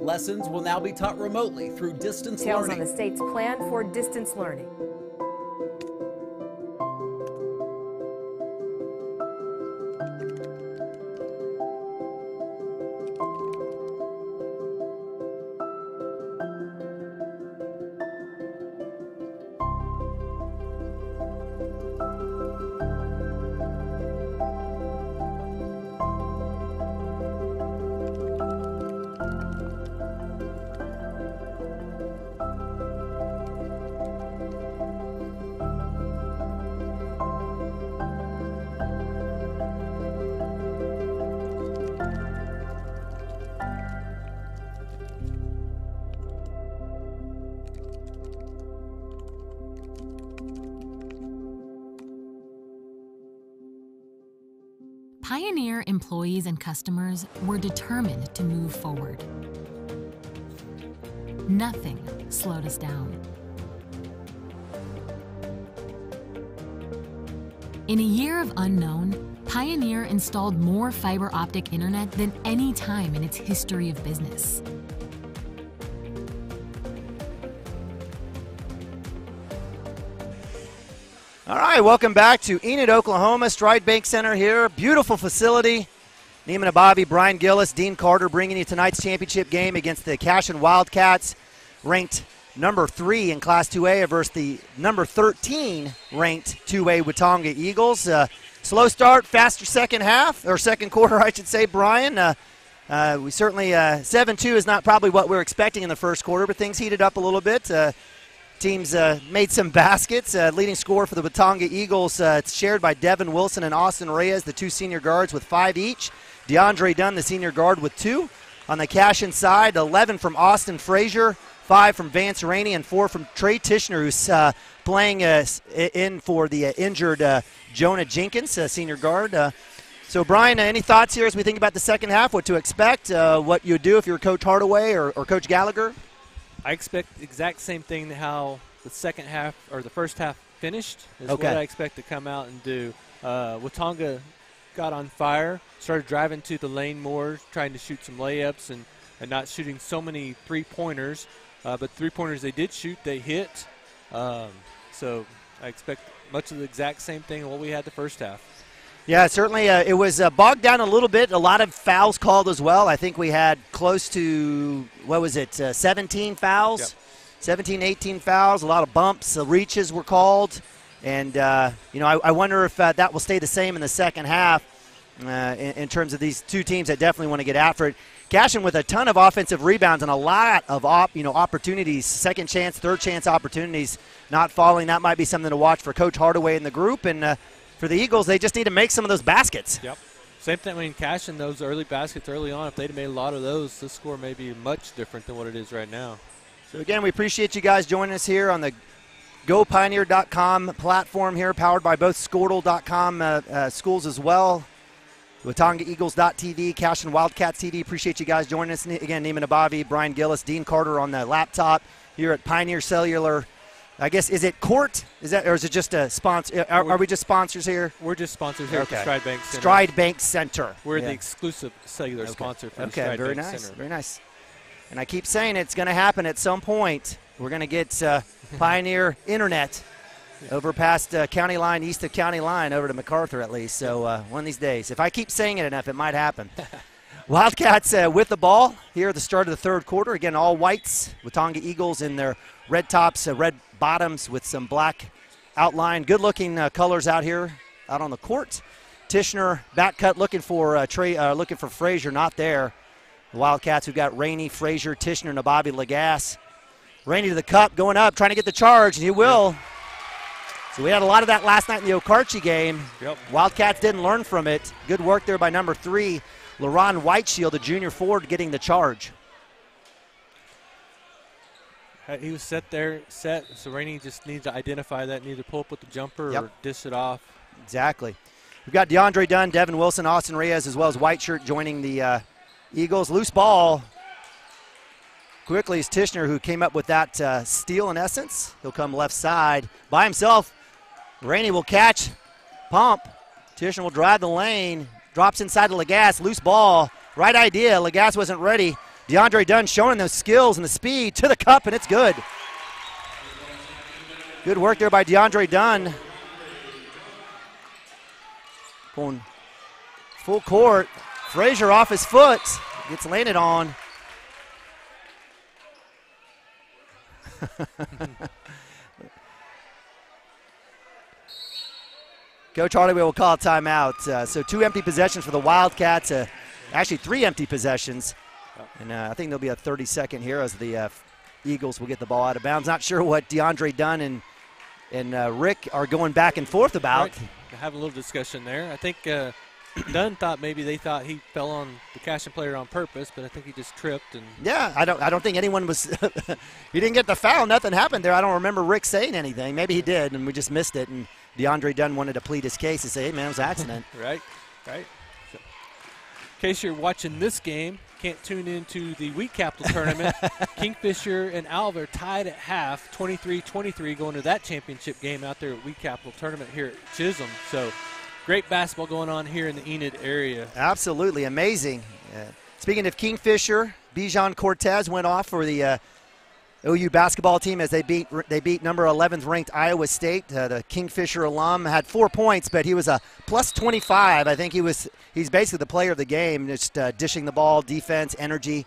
Lessons will now be taught remotely through distance Details learning. on the state's plan for distance learning. Pioneer employees and customers were determined to move forward. Nothing slowed us down. In a year of unknown, Pioneer installed more fiber optic internet than any time in its history of business. All right, welcome back to Enid, Oklahoma, Stride Bank Center here. Beautiful facility. Neiman Abavi, Brian Gillis, Dean Carter bringing you tonight's championship game against the Cashion Wildcats, ranked number 3 in Class 2A versus the number 13 ranked 2A Watonga Eagles. Slow start, faster second half, or second quarter, I should say, Brian. We certainly, 7-2 is not probably what we were expecting in the first quarter, but things heated up a little bit. Teams made some baskets. Leading score for the Watonga Eagles, it's shared by Devin Wilson and Austin Reyes, the 2 senior guards with 5 each. DeAndre Dunn, the senior guard, with 2. On the Cashion side, 11 from Austin Frazier, 5 from Vance Rainey, and 4 from Trey Tishner, who's playing in for the injured Jonah Jenkins, senior guard. So, Brian, any thoughts here as we think about the second half, what to expect, what you would do if you were Coach Hardaway or Coach Gallagher? I expect the exact same thing how the second half or the first half finished is Okay. what I expect to come out and do. Watonga got on fire, started driving to the lane more, trying to shoot some layups and not shooting so many three-pointers. But three-pointers they did shoot, they hit. So I expect much of the exact same thing in what we had the first half. Yeah, certainly it was bogged down a little bit. A lot of fouls called as well. I think we had close to, 17 fouls? Yep. 17, 18 fouls, a lot of bumps, reaches were called. And, I wonder if that will stay the same in the second half in terms of these two teams that definitely want to get after it. Cashion with a ton of offensive rebounds and a lot of opportunities, second chance, third chance opportunities not falling. That might be something to watch for Coach Hardaway and the group. And for the Eagles, they just need to make some of those baskets. Yep. Same thing in Cashion, those early baskets early on. If they'd have made a lot of those, the score may be much different than what it is right now. So, again, we appreciate you guys joining us here on the GoPioneer.com platform here, powered by both Squirtle.com schools as well. WatongaEagles.tv, Cashion Wildcats TV. Appreciate you guys joining us. Again, Neiman Abavi, Brian Gillis, Dean Carter on the laptop here at Pioneer Cellular. I guess, is it Court? Or is it just a sponsor? Are we just sponsors here? We're just sponsors here at the Stride Bank Center. Stride Bank Center. We're the exclusive cellular sponsor for the Stride very Bank nice, Center. very nice. And I keep saying it's going to happen at some point. We're going to get Pioneer Internet over past county line, east of county line, over to MacArthur at least. So one of these days, if I keep saying it enough, it might happen. Wildcats with the ball here at the start of the third quarter. Again, all whites. Watonga Eagles in their red tops, red bottoms with some black outline. Good-looking colors out here, out on the court. Tishner back cut, looking for Frazier, not there. The Wildcats, who've got Rainey, Frazier, Tishner, Nababi, Lagasse. Rainey to the cup, going up, trying to get the charge, and he will. So we had a lot of that last night in the Okarche game. Yep. Wildcats didn't learn from it. Good work there by number 3, LaRon Whiteshield, the junior forward, getting the charge. He was set, so Rainey just needs to identify that, need to pull up with the jumper or dish it off. Exactly. We've got DeAndre Dunn, Devin Wilson, Austin Reyes, as well as White Shirt joining the Eagles. Loose ball. Quickly is Tishner, who came up with that steal in essence. He'll come left side by himself. Rainey will catch, pump. Tishner will drive the lane, drops inside to Lagasse, loose ball. Right idea, Lagasse wasn't ready. DeAndre Dunn showing those skills and the speed to the cup, and it's good. Good work there by DeAndre Dunn. Going full court. Frazier off his foot, gets landed on. Coach Hardaway will call a timeout. So 2 empty possessions for the Wildcats. Actually 3 empty possessions. And I think there'll be a 30-second here as the Eagles will get the ball out of bounds. Not sure what DeAndre Dunn and Rick are going back and forth about. Right. Have a little discussion there. I think Dunn thought maybe they thought he fell on the Cashion player on purpose, but I think he just tripped. And yeah, I don't think anyone was he didn't get the foul. Nothing happened there. I don't remember Rick saying anything. Maybe he did, and we just missed it. And DeAndre Dunn wanted to plead his case and say, hey, man, it was an accident. Right. So, in case you're watching this game, can't tune into the Wheat Capital Tournament. Kingfisher and Alva tied at half, 23-23, going to that championship game out there at Wheat Capital Tournament here at Chisholm. So great basketball going on here in the Enid area. Absolutely amazing. Speaking of Kingfisher, Bijan Cortez went off for the OU basketball team as they beat number 11th ranked Iowa State. The Kingfisher alum had 4 points, but he was a plus 25. I think he's basically the player of the game, just dishing the ball, defense, energy.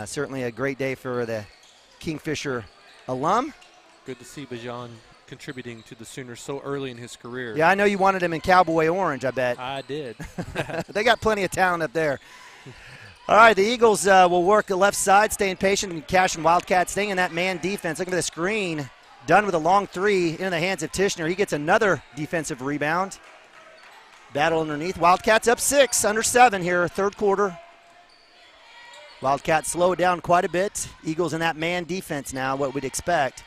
Certainly a great day for the Kingfisher alum. Good to see Bijan contributing to the Sooners so early in his career. Yeah, I know you wanted him in Cowboy Orange, I bet. I did. They got plenty of talent up there. All right, the Eagles will work the left side, staying patient, and Cashion Wildcats staying in that man defense. Looking for the screen. Done with a long 3 in the hands of Tishner. He gets another defensive rebound. Battle underneath. Wildcats up 6, under 7 here, third quarter. Wildcats slow it down quite a bit. Eagles in that man defense now, what we'd expect.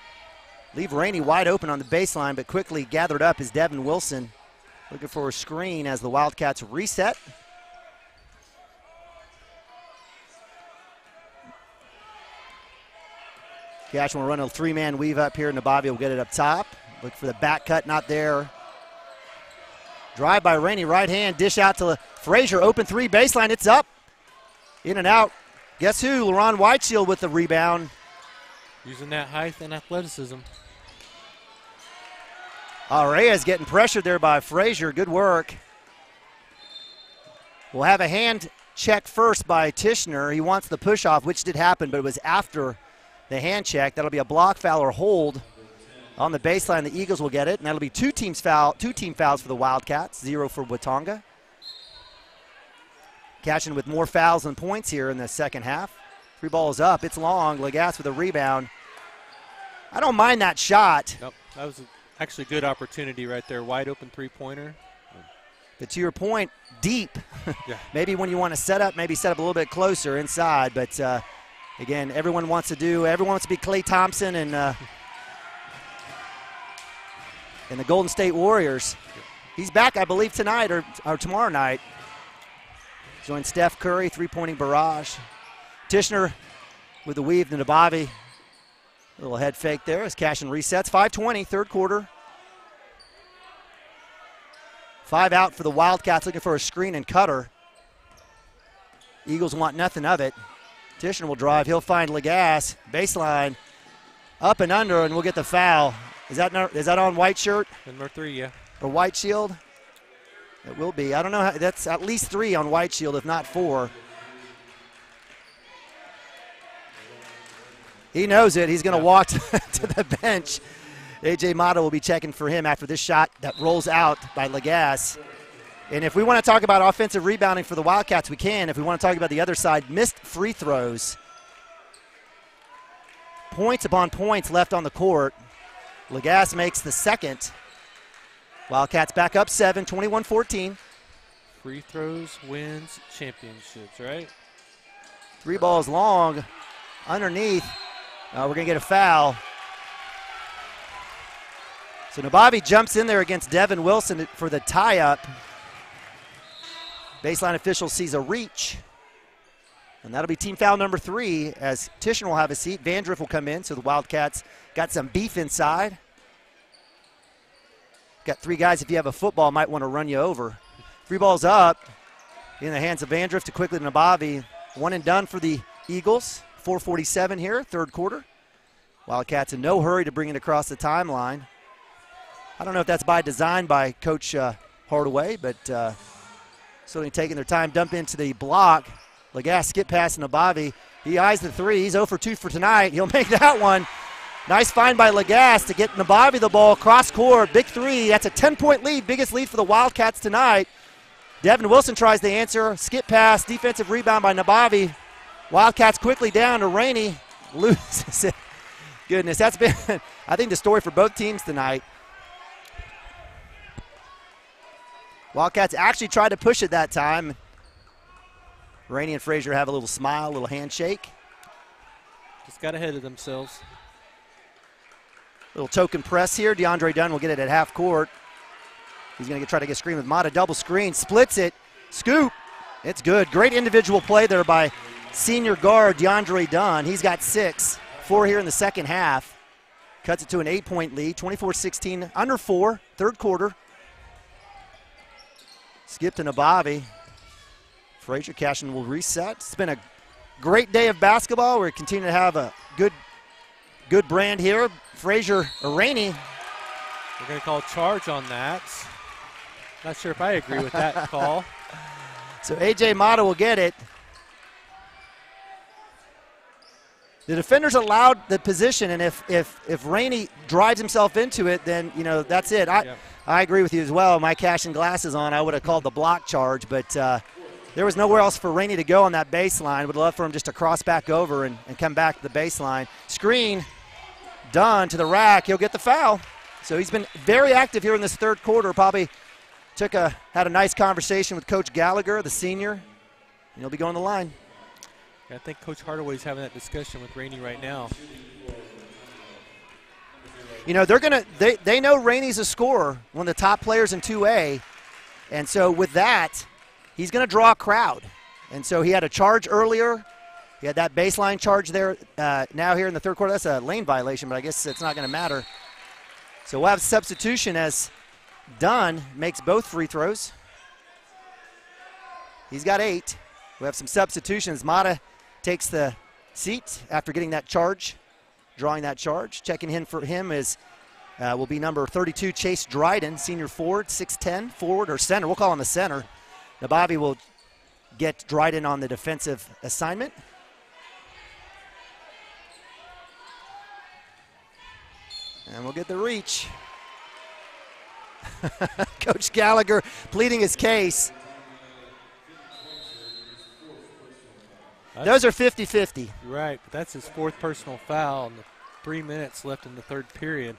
Leave Rainey wide open on the baseline, but quickly gathered up is Devin Wilson. Looking for a screen as the Wildcats reset. Cashion will run a 3-man weave up here, and Nabavi will get it up top. Look for the back cut, not there. Drive by Rainey, right hand, dish out to Frazier, open 3, baseline, it's up. In and out. Guess who? LaRon Whiteshield with the rebound. Using that height and athleticism. Reyes getting pressured there by Frazier, good work. We'll have a hand check first by Tishner. He wants the push off, which did happen, but it was after the hand check. That'll be a block foul or hold on the baseline. The Eagles will get it, and that'll be two team fouls for the Wildcats, 0 for Watonga. Cashion with more fouls than points here in the second half. 3 balls up, it's long. Lagasse with a rebound. I don't mind that shot. Nope, that was actually a good opportunity right there. Wide open 3-pointer. But to your point, deep. Yeah. Maybe when you want to set up, maybe set up a little bit closer inside, but again, everyone wants to be Klay Thompson and the Golden State Warriors. He's back, I believe, tonight or tomorrow night. Joins Steph Curry, 3-pointing barrage. Tishner with the weave to Nabavi. Little head fake there as Cashion resets. 5:20, third quarter. 5 out for the Wildcats, looking for a screen and cutter. Eagles want nothing of it. Tishner will drive. He'll find Lagasse. Baseline. Up and under, and we'll get the foul. Is that on white shirt? Number 3, yeah. Or Whiteshield? It will be. I don't know. That's at least 3 on Whiteshield, if not 4. He knows it. He's going to walk to the bench. A.J. Mata will be checking for him after this shot that rolls out by Lagasse. And if we want to talk about offensive rebounding for the Wildcats, we can. If we want to talk about the other side, missed free throws. Points upon points left on the court. Lagasse makes the second. Wildcats back up 7, 21-14. Free throws wins championships, right? 3 balls long underneath. We're going to get a foul. So Nabavi jumps in there against Devin Wilson for the tie-up. Baseline official sees a reach. And that'll be team foul number 3 as Tishner will have a seat. Vandriff will come in, so the Wildcats got some beef inside. Got 3 guys, if you have a football, might want to run you over. 3 balls up in the hands of Vandriff to quickly to Nabavi. 1 and done for the Eagles. 4:47 here, third quarter. Wildcats in no hurry to bring it across the timeline. I don't know if that's by design by Coach Hardaway, but certainly taking their time. Dump into the block. Lagasse skip pass to Nabavi. He eyes the 3. He's 0 for 2 for tonight. He'll make that one. Nice find by Lagasse to get Nabavi the ball cross court. Big 3. That's a 10-point lead. Biggest lead for the Wildcats tonight. Devin Wilson tries the answer. Skip pass. Defensive rebound by Nabavi. Wildcats quickly down to Rainey. Loses it. Goodness, that's been, I think, the story for both teams tonight. Wildcats actually tried to push it that time. Rainey and Frazier have a little smile, a little handshake. Just got ahead of themselves. Little token press here. DeAndre Dunn will get it at half court. He's going to try to get a screen with Mata. Double screen. Splits it. Scoop. It's good. Great individual play there by senior guard DeAndre Dunn. He's got 6. 4 here in the second half. Cuts it to an 8-point lead. 24-16. Under 4. Third quarter. Skip to Nabavi. Frazier Cashion will reset. It's been a great day of basketball. We're continuing to have a good brand here. Frazier or Rainey. We're going to call charge on that. Not sure if I agree with that call. So A.J. Mata will get it. The defenders allowed the position, and if Rainey drives himself into it, then, you know, that's it. I agree with you as well. My Cashion glasses on, I would have called the block charge, but there was nowhere else for Rainey to go on that baseline. Would love for him just to cross back over and come back to the baseline. Screen done to the rack. He'll get the foul. So he's been very active here in this third quarter. Probably had a nice conversation with Coach Gallagher, the senior, and he'll be going to the line. I think Coach Hardaway's having that discussion with Rainey right now. You know, they know Rainey's a scorer, one of the top players in 2A, and so with that, he's going to draw a crowd. And so he had a charge earlier. He had that baseline charge there. Now here in the third quarter, that's a lane violation, but I guess it's not going to matter. So we'll have substitution as Dunn makes both free throws. He's got 8. We have some substitutions. Mata takes the seat after getting that charge, drawing that charge. Checking in for him will be number 32, Chase Dryden, senior forward, 6'10", forward or center. We'll call him a center. Nabavi will get Dryden on the defensive assignment. And we'll get the reach. Coach Gallagher pleading his case. Those are 50-50. Right, but that's his 4th personal foul and 3 minutes left in the third period.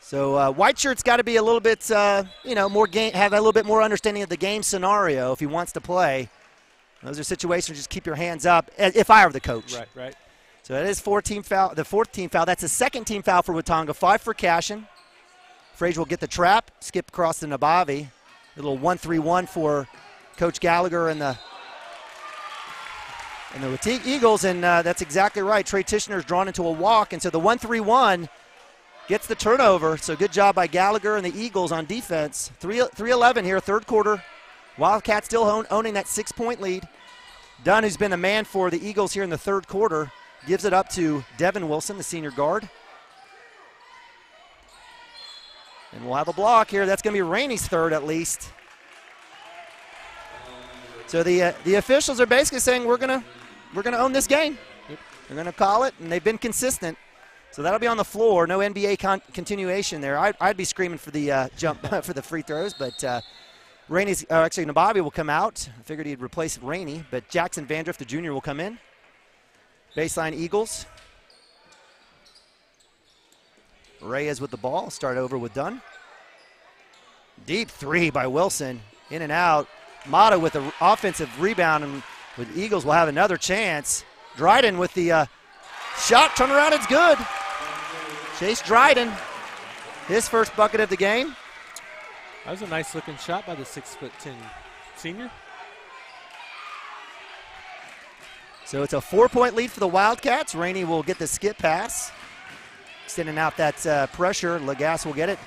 So White Shirt's got to be a little bit, more have a little bit more understanding of the game scenario if he wants to play. Those are situations just keep your hands up. If I were the coach. Right. So that is the 4th team foul. That's the 2nd team foul for Watonga. 5 for Cashion. Frazier will get the trap, skip across to Nabavi. A little 1-3-1 for Coach Gallagher and the Eagles, and that's exactly right. Trey Tishner's drawn into a walk, and so the 1-3-1 gets the turnover. So good job by Gallagher and the Eagles on defense. 3:11 here, third quarter. Wildcats still owning that 6-point lead. Dunn, who's been the man for the Eagles here in the third quarter, gives it up to Devin Wilson, the senior guard. And we'll have a block here. That's going to be Rainey's third at least. So the officials are basically saying we're gonna own this game. Yep. We're gonna call it, and they've been consistent. So that'll be on the floor. No NBA continuation there. I'd be screaming for the jump for the free throws, but Nabavi will come out. I figured he'd replace Rainey, but Jackson Vandriff, the junior, will come in. Baseline Eagles. Reyes with the ball. Start over with Dunn. Deep 3 by Wilson. In and out. Mata with the offensive rebound, and with Eagles will have another chance. Dryden with the shot. Turn around, it's good. Chase Dryden, his first bucket of the game. That was a nice looking shot by the 6'10" senior. So it's a 4-point lead for the Wildcats. Rainey will get the skip pass. Extending out that pressure. Lagasse will get it.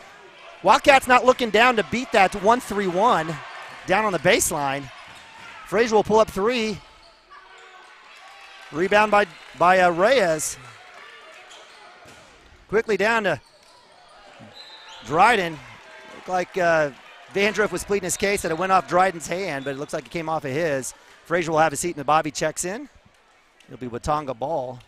Wildcats not looking down to beat that 1-3-1 down on the baseline. Frazier will pull up 3. Rebound by Reyes. Quickly down to Dryden. Looked like Vandruff was pleading his case that it went off Dryden's hand, but it looks like it came off of his. Frazier will have a seat, and Bobby checks in. It'll be Watonga ball.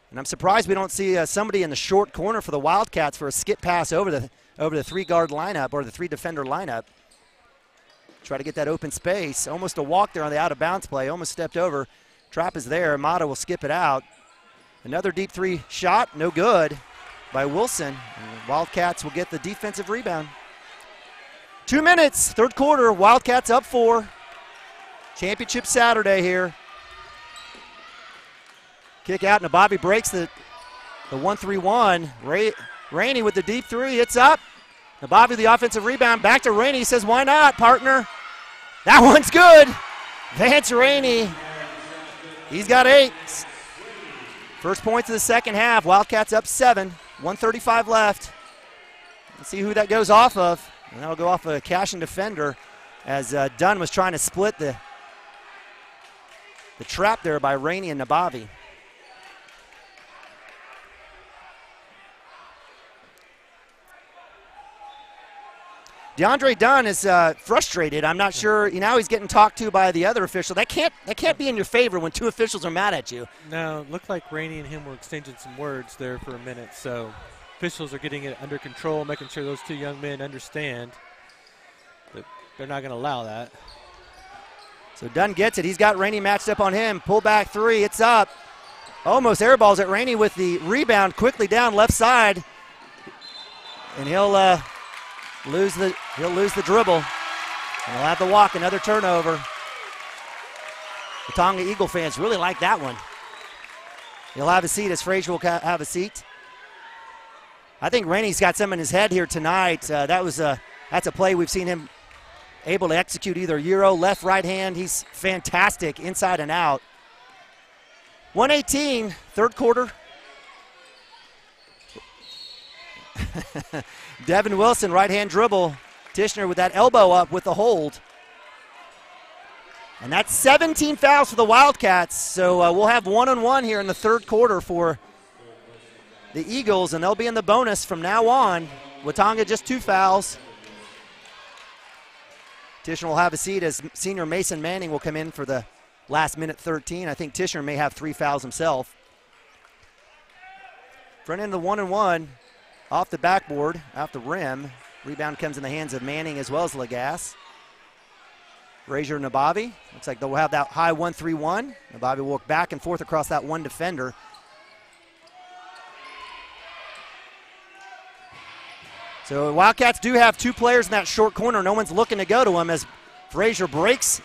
And I'm surprised we don't see somebody in the short corner for the Wildcats for a skip pass over the 3-guard lineup or the 3-defender lineup. Try to get that open space. Almost a walk there on the out-of-bounds play. Almost stepped over. Trap is there. Mata will skip it out. Another deep 3 shot. No good by Wilson. And Wildcats will get the defensive rebound. 2 minutes, third quarter. Wildcats up 4. Championship Saturday here. Kick out, and Bobby breaks the 1-3-1. Rainey with the deep 3. It's up. Bobby the offensive rebound. Back to Rainey. He says, why not, partner? That one's good. Vance Rainey. He's got 8. First points of the second half. Wildcats up 7. 1:35 left. Let's see who that goes off of. And that'll go off a Cashion defender as Dunn was trying to split the trap there by Rainey and Nabavi. DeAndre Dunn is frustrated. I'm not sure. Now he's getting talked to by the other official. That can't be in your favor when 2 officials are mad at you. No, it looked like Rainey and him were exchanging some words there for a minute. So officials are getting it under control, making sure those 2 young men understand that they're not going to allow that. So Dunn gets it. He's got Rainey matched up on him. Pull back 3. It's up. Almost airballs at Rainey with the rebound. Quickly down left side. And he'll lose the dribble. And he'll have to walk. Another turnover. The Tonga Eagle fans really like that one. He'll have a seat as Frazier will have a seat. I think Rainey's got some in his head here tonight. That's a play we've seen him able to execute either Euro, left, right hand. He's fantastic inside and out. 1:18, third quarter. Devin Wilson, right-hand dribble. Tishner with that elbow up with the hold. And that's 17 fouls for the Wildcats. So we'll have 1-on-1 here in the third quarter for the Eagles, and they'll be in the bonus from now on. Watonga just 2 fouls. Tishner will have a seat as senior Mason Manning will come in for the last minute 13. I think Tishner may have 3 fouls himself. Front end of the 1-on-1. Off the backboard, off the rim. Rebound comes in the hands of Manning as well as Lagasse. Frazier and Nabavi. Looks like they'll have that high 1-3-1. Nabavi will work back and forth across that 1 defender. So Wildcats do have 2 players in that short corner. No one's looking to go to him as Frazier breaks.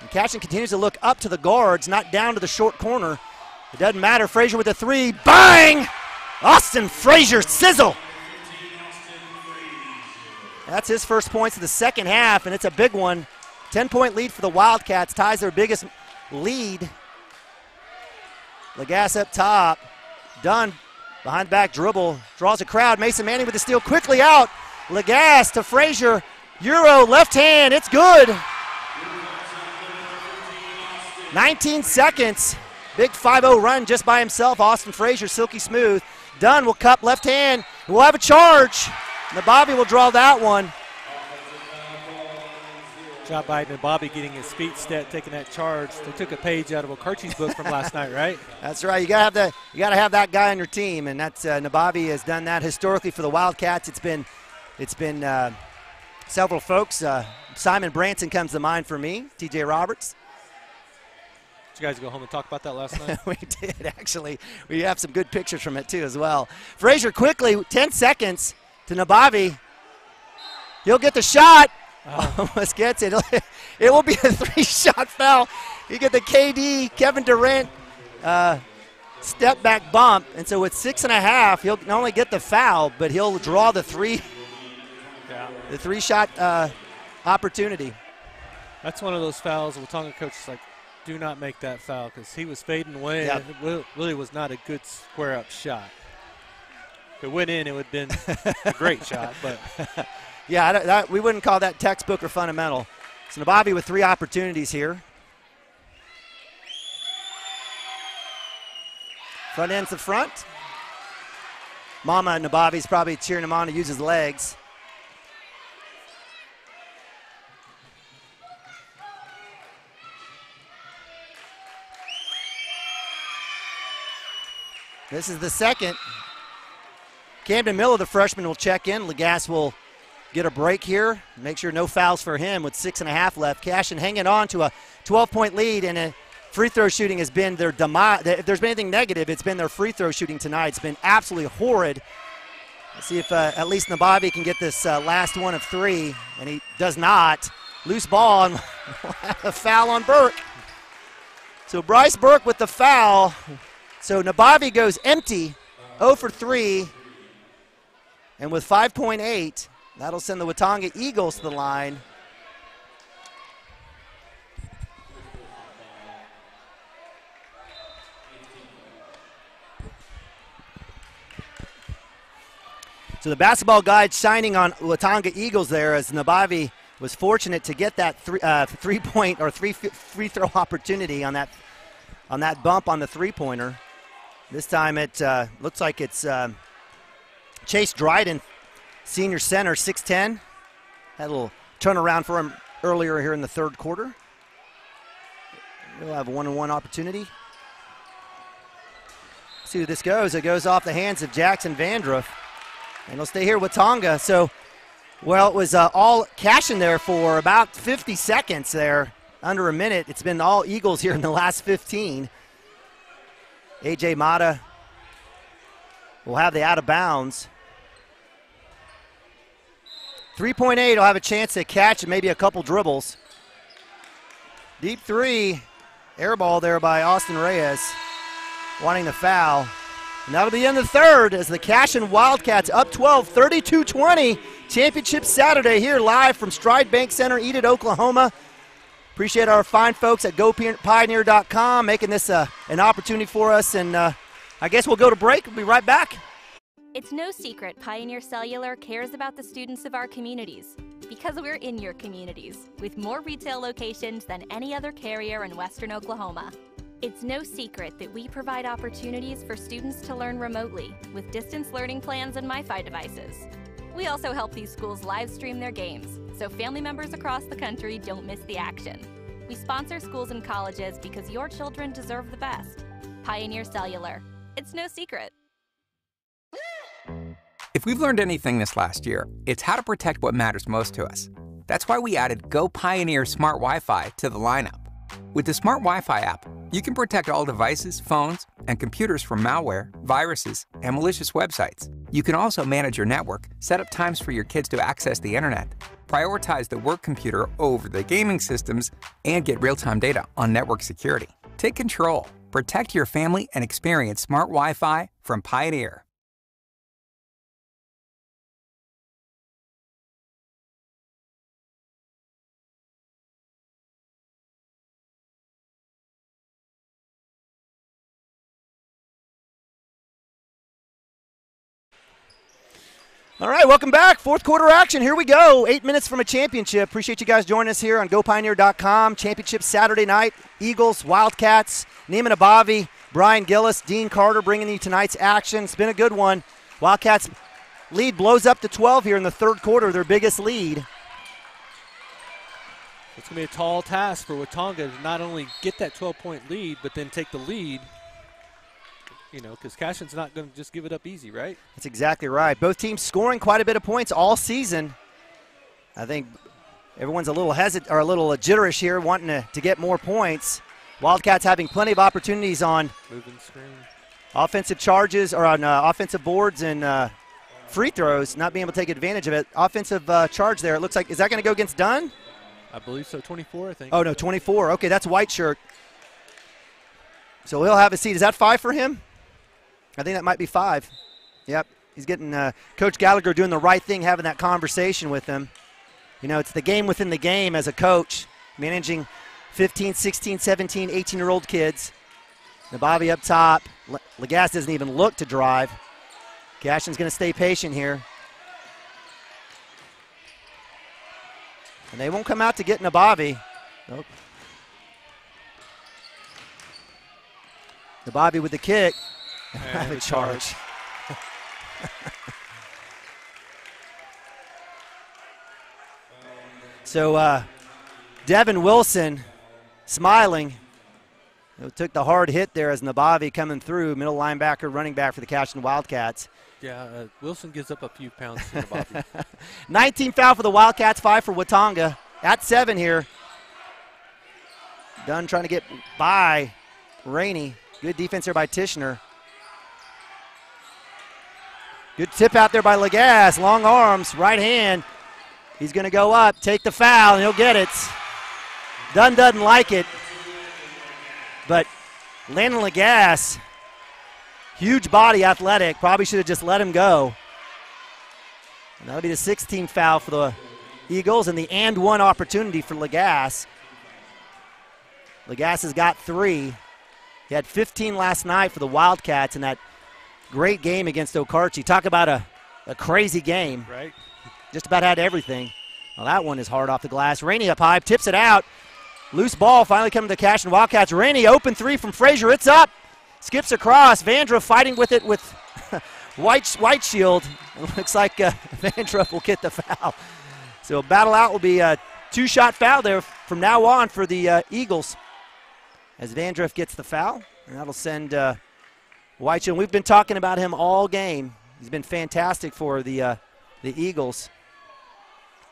And Cashion continues to look up to the guards, not down to the short corner. It doesn't matter. Frazier with a 3. Bang! Austin Frazier sizzle. That's his first points of the second half, and it's a big one. 10-point lead for the Wildcats. Ties their biggest lead. Lagasse up top. Dunn behind back dribble. Draws a crowd. Mason Manning with the steal quickly out. Lagasse to Frazier. Euro left hand. It's good. 19 seconds. Big 5-0 run just by himself. Austin Frazier, silky smooth. Dunn will cup left hand. We'll have a charge. Nabavi will draw that one. Job by Nabavi getting his feet set, taking that charge. They took a page out of Okarchi's book from last night, right? That's right. You gotta have that guy on your team, and that's Nabavi has done that historically for the Wildcats. It's been several folks. Simon Branson comes to mind for me. T.J. Roberts. Did you guys go home and talk about that last night? We did, actually. We have some good pictures from it, too, as well. Frazier quickly, 10 seconds to Nabavi. He'll get the shot. Almost gets it. It will be a 3-shot foul. You get the KD, Kevin Durant step back bump. And so with 6.5, he'll not only get the foul, but he'll draw the 3-shot opportunity. That's one of those fouls the Watonga coach is like, do not make that foul, because he was fading away. Yep. And it really was not a good square-up shot. If it went in, it would have been a great shot. But yeah, we wouldn't call that textbook or fundamental. So Nabavi with 3 opportunities here. Front end's the front. Mama Nabavi's probably cheering him on to use his legs. This is the second. Camden Miller, the freshman, will check in. Lagasse will get a break here. Make sure no fouls for him with 6.5 left. Cashion hanging on to a 12-point lead, and free throw shooting has been their demise. If there's been anything negative, it's been their free throw shooting tonight. It's been absolutely horrid. Let's see if at least Nabavi can get this last one of 3, and he does not. Loose ball, and a foul on Burke. So Bryce Burke with the foul. So Nabavi goes empty, 0 for 3, and with 5.8, that'll send the Watonga Eagles to the line. So the basketball guide shining on Watonga Eagles there, as Nabavi was fortunate to get that three-point or free throw opportunity on that bump on the three-pointer. This time it looks like it's Chase Dryden, senior center, 6'10". Had a little turnaround for him earlier here in the third quarter. We'll have a one-on-one opportunity. See who this goes. It goes off the hands of Jackson Vandruff. And it'll stay here with Watonga. So, well, it was all Cashion there for about 50 seconds there, under a minute. It's been all Eagles here in the last 15. A.J. Mata will have the out of bounds. 3.8 will have a chance to catch and maybe a couple dribbles. Deep 3, air ball there by Austin Reyes, wanting the foul. And that'll be in the third as the Cashion Wildcats up 12, 32-20. Championship Saturday here live from Stride Bank Center, Enid, Oklahoma. Appreciate our fine folks at GoPioneer.com making this an opportunity for us. And I guess we'll go to break. We'll be right back. It's no secret Pioneer Cellular cares about the students of our communities because we're in your communities with more retail locations than any other carrier in Western Oklahoma. It's no secret that we provide opportunities for students to learn remotely with distance learning plans and MiFi devices. We also help these schools live stream their games, so family members across the country don't miss the action. We sponsor schools and colleges because your children deserve the best. Pioneer Cellular. It's no secret. If we've learned anything this last year, it's how to protect what matters most to us. That's why we added Go Pioneer Smart Wi-Fi to the lineup. With the Smart Wi-Fi app, you can protect all devices, phones, and computers from malware, viruses, and malicious websites. You can also manage your network, set up times for your kids to access the internet, prioritize the work computer over the gaming systems, and get real-time data on network security. Take control, protect your family, and experience smart Wi-Fi from Pioneer. All right, welcome back. Fourth quarter action. Here we go. 8 minutes from a championship. Appreciate you guys joining us here on GoPioneer.com. Championship Saturday night. Eagles, Wildcats, Neiman Abavi, Brian Gillis, Dean Carter bringing you tonight's action. It's been a good one. Wildcats lead blows up to 12 here in the third quarter, their biggest lead. It's going to be a tall task for Watonga to not only get that 12-point lead, but then take the lead. You know, because Cashion's not going to just give it up easy, right? That's exactly right. Both teams scoring quite a bit of points all season. I think everyone's a little hesitant or a little jitterish here, wanting to get more points. Wildcats having plenty of opportunities on moving screen, offensive charges or on offensive boards and free throws, not being able to take advantage of it. Offensive charge there. It looks like, is that going to go against Dunn? I believe so. 24, I think. Oh no, 24. Okay, that's white shirt. So he'll have a seat. Is that 5 for him? I think that might be 5. Yep, he's getting Coach Gallagher doing the right thing, having that conversation with him. You know, it's the game within the game as a coach. managing 15, 16, 17, 18-year-old kids. Nabavi up top. Lagasse doesn't even look to drive. Cashion's going to stay patient here. And they won't come out to get Nabavi. Nope. Nabavi with the kick. Have a charge. So Devin Wilson smiling. Took the hard hit there as Nabavi coming through, middle linebacker, running back for the Cashion Wildcats. Yeah, Wilson gives up a few pounds to Nabavi. 19 foul for the Wildcats, 5 for Watonga. At 7 here. Dunn trying to get by Rainey. Good defense there by Tishner. Good tip out there by Lagasse. Long arms, right hand. He's going to go up, take the foul, and he'll get it. Dunn doesn't like it. But Landon Lagasse, huge body, athletic, probably should have just let him go. And that'll be the 16th foul for the Eagles and the and one opportunity for Lagasse. Lagasse has got 3. He had 15 last night for the Wildcats in that great game against Okarche. Talk about a crazy game. Right. Just about had everything. Well, that one is hard off the glass. Rainey up high, tips it out. Loose ball finally coming to the Cashion Wildcats. Rainey, open 3 from Frazier. It's up. Skips across. Vandruff fighting with it with White Shield. It looks like Vandruff will get the foul. So battle out will be a 2-shot foul there from now on for the Eagles. As Vandruff gets the foul, and that'll send White Shield. We've been talking about him all game. He's been fantastic for the Eagles.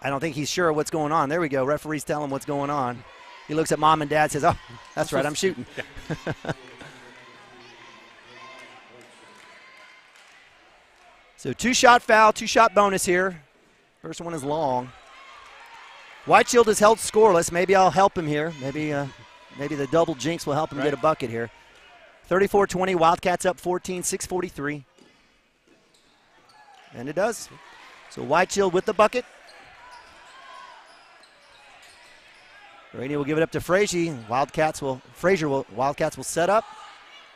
I don't think he's sure what's going on. There we go. Referees tell him what's going on. He looks at mom and dad, says, oh, that's right, I'm shooting. Yeah. So 2-shot foul, 2-shot bonus here. First one is long. White Shield is held scoreless. Maybe I'll help him here. Maybe the double jinx will help him get a bucket here. 34-20, Wildcats up 14, 6:43. And it does. So White Shield with the bucket. Rainey will give it up to Frazier. Wildcats will set up.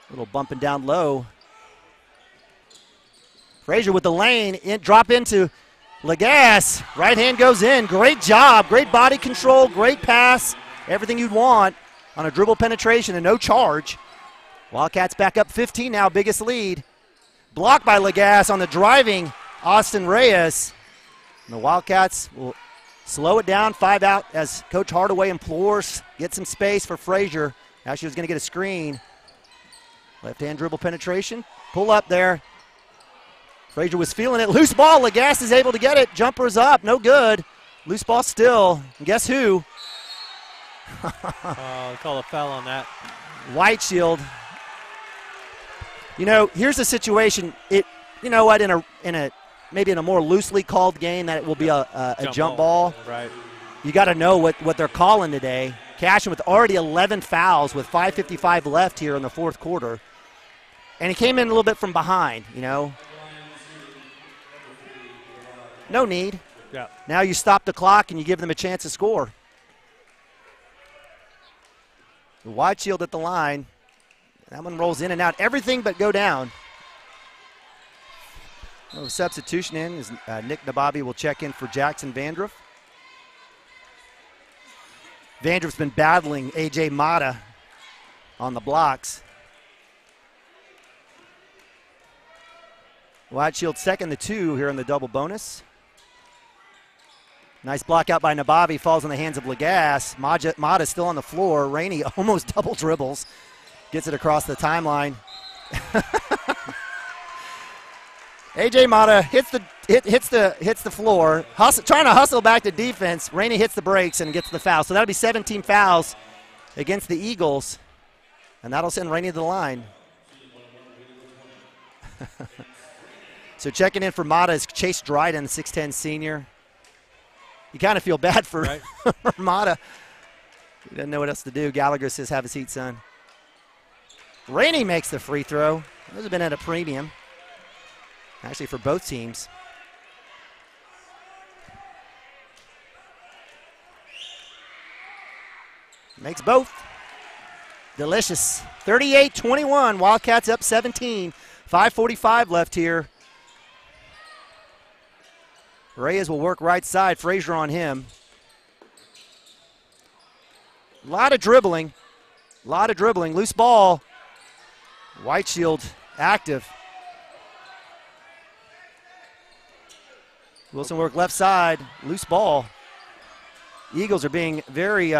A little bumping down low. Frazier with the lane, drop into Lagasse. Right hand goes in. Great job. Great body control. Great pass. Everything you'd want on a dribble penetration and no charge. Wildcats back up 15 now. Biggest lead. Blocked by Lagasse on the driving Austin Reyes. And the Wildcats will slow it down, 5 out as Coach Hardaway implores. Get some space for Frazier. Actually was going to get a screen. Left-hand dribble penetration. Pull up there. Frazier was feeling it. Loose ball. Lagasse is able to get it. Jumper's up. No good. Loose ball still. And guess who? Call a foul on that. White Shield. You know, here's the situation. You know what? Maybe in a more loosely called game, that it will be a jump ball. Right. You got to know what they're calling today. Cashion with already 11 fouls with 5:55 left here in the fourth quarter. And he came in a little bit from behind, you know. No need. Yeah. Now you stop the clock and you give them a chance to score. The White Shield at the line. That one rolls in and out. Everything but go down. A substitution in as Nick Nabavi will check in for Jackson Vandruff. Vandruff's been battling A.J. Mata on the blocks. White Shield second the 2 here in the double bonus. Nice block out by Nabavi, falls in the hands of Lagasse. Mata still on the floor. Rainey almost double dribbles. Gets it across the timeline. A.J. Mata hits the floor, trying to hustle back to defense. Rainey hits the brakes and gets the foul. So that'll be 17 fouls against the Eagles, and that'll send Rainey to the line. So checking in for Mata is Chase Dryden, 6'10 senior. You kind of feel bad for, right. for Mata. He doesn't know what else to do. Gallagher says, have a seat, son. Rainey makes the free throw. Those have been at a premium, actually, for both teams. Makes both. Delicious. 38-21. Wildcats up 17. 5:45 left here. Reyes will work right side. Frazier on him. A lot of dribbling. Loose ball. White Shield active. Wilson work left side. Loose ball. Eagles are being very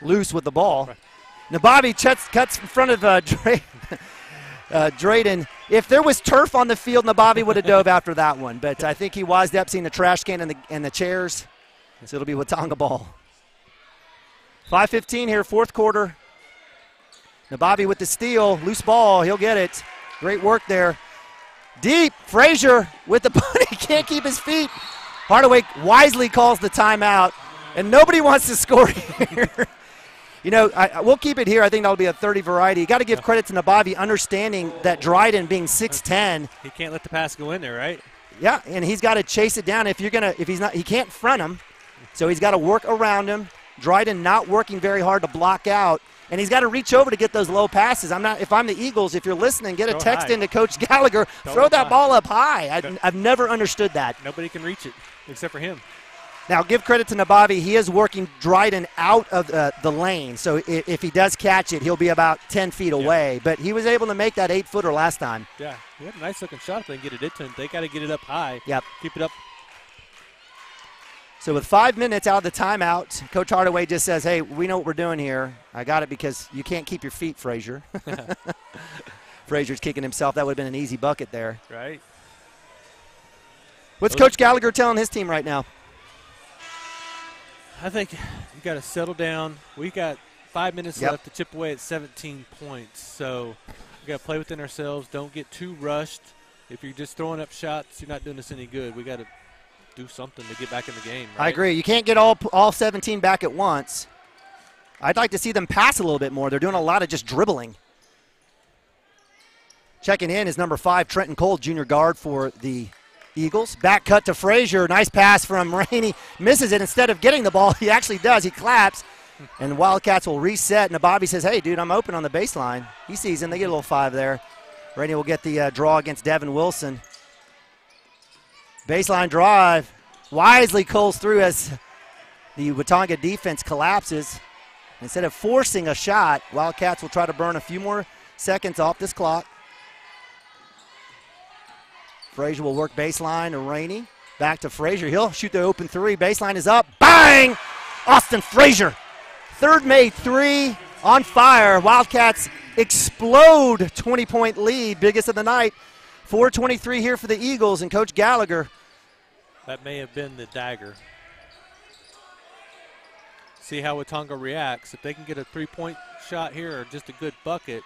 loose with the ball. Now Bobby cuts in front of Drayden. If there was turf on the field, Nabavi would have dove after that one. But I think he wised up, seeing the trash can and the chairs. So it'll be Watonga ball. 5:15 here, fourth quarter. Nabavi with the steal. Loose ball. He'll get it. Great work there. Deep. Frazier with the bunny. Can't keep his feet. Hardaway wisely calls the timeout. And nobody wants to score here. You know, we'll keep it here. I think that'll be a 30 variety. You got to give credit to Nabavi understanding that Dryden being 6'10". He can't let the pass go in there, right? Yeah, and he's got to chase it down. If he's not, he can't front him. So he's got to work around him. Dryden not working very hard to block out. And he's got to reach over to get those low passes. If I'm the Eagles, if you're listening, get a text into Coach Gallagher. Throw that ball up high. I've never understood that. Nobody can reach it except for him. Now, give credit to Nabavi. He is working Dryden out of the lane. So if he does catch it, he'll be about 10 feet away. But he was able to make that 8-footer last time. Yeah, he had a nice-looking shot if they can get it into him. They got to get it up high. Yep. Keep it up. So with 5 minutes out of the timeout, Coach Hardaway just says, hey, we know what we're doing here. I got it because you can't keep your feet, Frazier. Frazier's kicking himself. That would have been an easy bucket there. Right. What's Coach Gallagher telling his team right now? I think you got to settle down. We got 5 minutes left to chip away at 17 points. So we got to play within ourselves. Don't get too rushed. If you're just throwing up shots, you're not doing us any good. We got to do something to get back in the game. Right? I agree. You can't get all 17 back at once. I'd like to see them pass a little bit more. They're doing a lot of just dribbling. Checking in is number 5, Trenton Cole, junior guard for the Eagles. Back cut to Frazier. Nice pass from Rainey. Misses it. Instead of getting the ball, he actually does. He claps. And the Wildcats will reset. And Bobby says, hey, dude, I'm open on the baseline. He sees him. They get a little 5 there. Rainey will get the draw against Devin Wilson. Baseline drive. Wisely Coles through as the Watonga defense collapses. Instead of forcing a shot, Wildcats will try to burn a few more seconds off this clock. Frazier will work baseline to Rainey. Back to Frazier. He'll shoot the open 3. Baseline is up. Bang! Austin Frazier. Third-made 3 on fire. Wildcats explode 20-point lead. Biggest of the night. 4:23 here for the Eagles and Coach Gallagher. That may have been the dagger. See how Watonga reacts. If they can get a 3-point shot here or just a good bucket,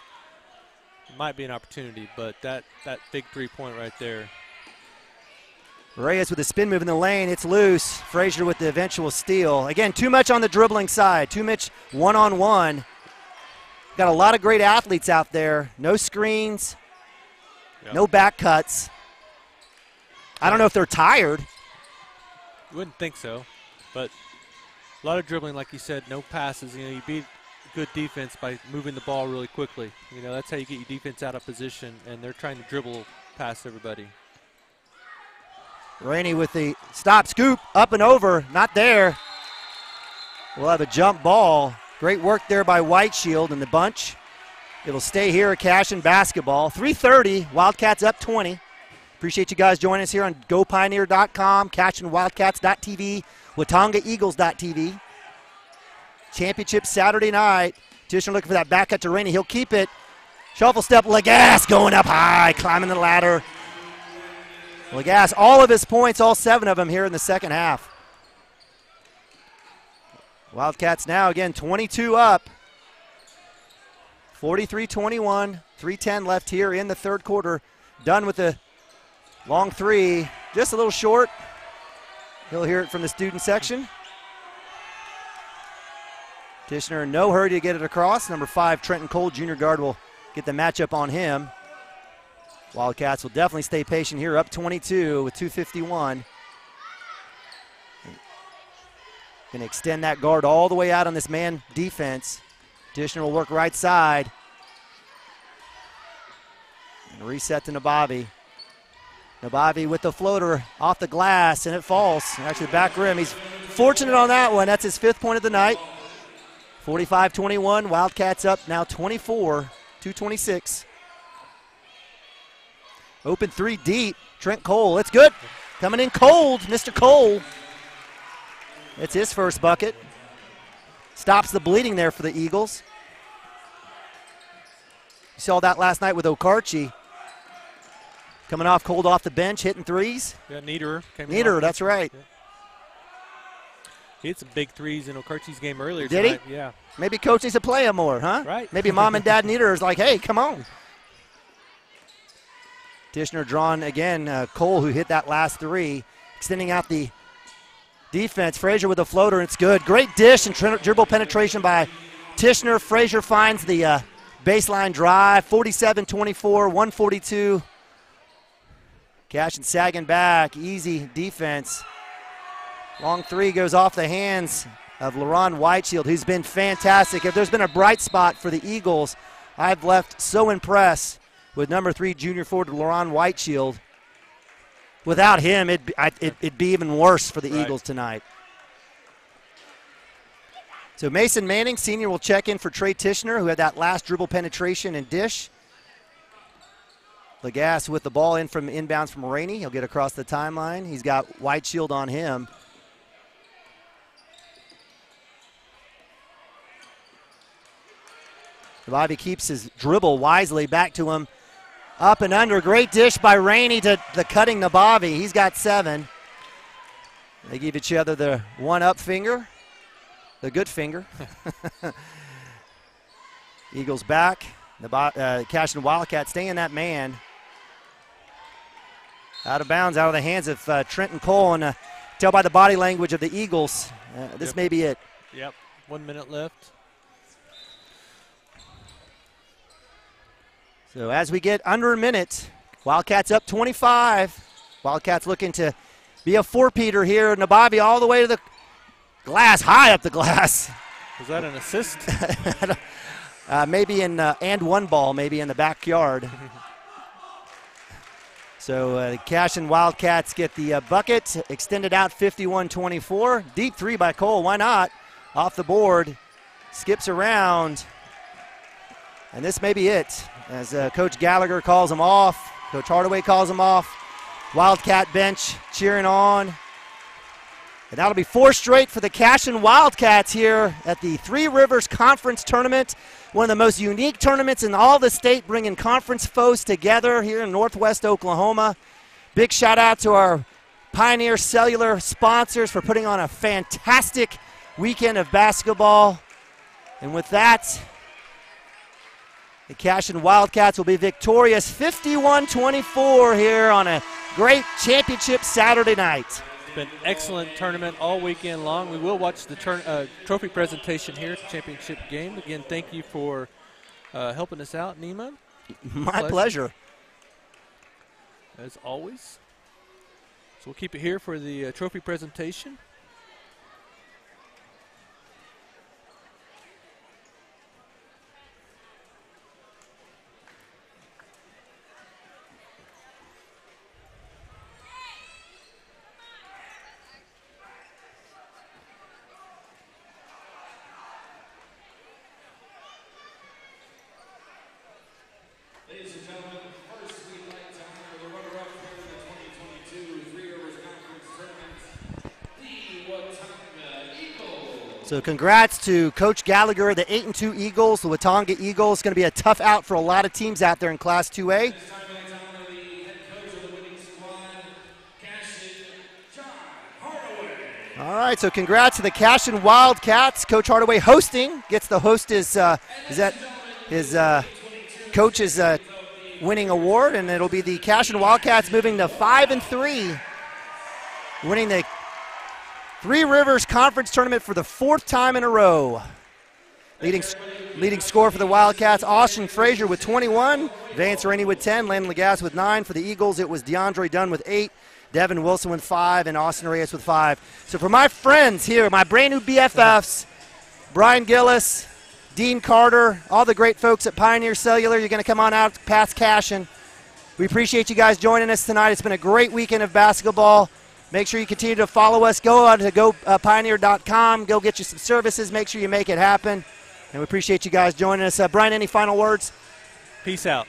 it might be an opportunity. But that big 3-point right there. Reyes with a spin move in the lane. It's loose. Frazier with the eventual steal. Again, too much on the dribbling side. Too much one-on-one. Got a lot of great athletes out there. No screens. Yep. No back cuts. I don't know if they're tired. You wouldn't think so, but a lot of dribbling, like you said, no passes. You know, you beat good defense by moving the ball really quickly. You know, that's how you get your defense out of position, and they're trying to dribble past everybody. Rainey with the stop, scoop, up and over, not there. We'll have a jump ball. Great work there by White Shield and the bunch. It'll stay here at Cashion basketball. 3:30, Wildcats up 20. Appreciate you guys joining us here on GoPioneer.com, CashionWildcats.tv, WatongaEagles.tv. Championship Saturday night. Cashion looking for that back cut to Rainey. He'll keep it. Shuffle step, Lagasse going up high, climbing the ladder. Lagasse, all of his points, all 7 of them here in the second half. Wildcats now, again, 22 up. 43-21, 3:10 left here in the third quarter. Done with the long 3, just a little short. He'll hear it from the student section. Tishner in no hurry to get it across. Number 5, Trenton Cole, junior guard, will get the matchup on him. Wildcats will definitely stay patient here, up 22 with 2:51. Going to extend that guard all the way out on this man defense. Tishner will work right side. And reset to Nabavi. Nabavi with the floater off the glass, and it falls. Actually, the back rim. He's fortunate on that one. That's his 5th point of the night. 45-21. Wildcats up now 24, 2:26. Open 3 deep. Trent Cole. It's good. Coming in cold, Mr. Cole. It's his first bucket. Stops the bleeding there for the Eagles. You saw that last night with Okarchi. Coming off cold off the bench, hitting threes. Yeah, Niederer. Niederer, that's right. Yeah. He hit some big threes in Okarchi's game earlier Did tonight. he? Yeah. Maybe coach needs to play him more, huh? Right. Maybe mom and dad Niederer is like, hey, come on. Tishner drawn again. Cole, who hit that last 3, extending out the defense. Frazier with a floater, and it's good. Great dish and dribble penetration by Tishner. Frazier finds the baseline drive. 47-24, 142. Cashion sagging back. Easy defense. Long 3 goes off the hands of LaRon Whiteshield, who's been fantastic. If there's been a bright spot for the Eagles, I've left so impressed with number 3 junior forward LaRon Whiteshield. Without him, it'd be even worse for the Eagles tonight. So Mason Manning, senior, will check in for Trey Tishner, who had that last dribble penetration and dish. Lagasse with the ball in from inbounds from Rainey. He'll get across the timeline. He's got Whiteshield on him. Bobby keeps his dribble wisely back to him. Up and under. Great dish by Rainey to the cutting Nabavi. He's got 7. They give each other the one-up finger, the good finger. Eagles back. Cashion Wildcat staying that man. Out of bounds, out of the hands of Trenton Cole. And tell by the body language of the Eagles, this may be it. Yep, 1 minute left. So as we get under a minute, Wildcats up 25. Wildcats looking to be a 4-peater here. Nabavi all the way to the glass, high up the glass. Was that an assist? Maybe in and one ball, maybe in the backyard. So the Cashion Wildcats get the bucket, extended out 51-24. Deep 3 by Cole, why not? Off the board, skips around. And this may be it, as Coach Gallagher calls him off. Coach Hardaway calls him off. Wildcat bench cheering on. And that'll be 4 straight for the Cashion Wildcats here at the Three Rivers Conference Tournament. One of the most unique tournaments in all the state, bringing conference foes together here in Northwest Oklahoma. Big shout out to our Pioneer Cellular sponsors for putting on a fantastic weekend of basketball. And with that, the Cashion Wildcats will be victorious 51-24 here on a great championship Saturday night. It's been an excellent tournament all weekend long. We will watch the trophy presentation here at the championship game. Again, thank you for helping us out, Nima. My pleasure. As always. So we'll keep it here for the trophy presentation. Ladies and gentlemen, first we'd like to honor the runner-up here in the 2022 Three Rivers Conference Tournament, the Watonga Eagles. So congrats to Coach Gallagher, the 8-2 Eagles, the Watonga Eagles. Going to be a tough out for a lot of teams out there in Class 2A. This time I'd like to honor the head coach of the winning squad, Cashion, John Hardaway. All right, so congrats to the Cashion Wildcats. Coach Hardaway hosting, gets the host is that his coach's winning award, and it'll be the Cashion Wildcats moving to 5-3, winning the Three Rivers Conference Tournament for the 4th time in a row. Leading scorer for the Wildcats, Austin Frazier with 21, Vance Rainey with 10, Landon Lagasse with 9. For the Eagles, it was DeAndre Dunn with 8, Devin Wilson with 5, and Austin Reyes with 5. So for my friends here, my brand new BFFs, Brian Gillis, Dean Carter, all the great folks at Pioneer Cellular, you're going to come on out past Cashion. We appreciate you guys joining us tonight. It's been a great weekend of basketball. Make sure you continue to follow us. Go on to GoPioneer.com. Go get you some services. Make sure you make it happen. And we appreciate you guys joining us. Brian, any final words? Peace out.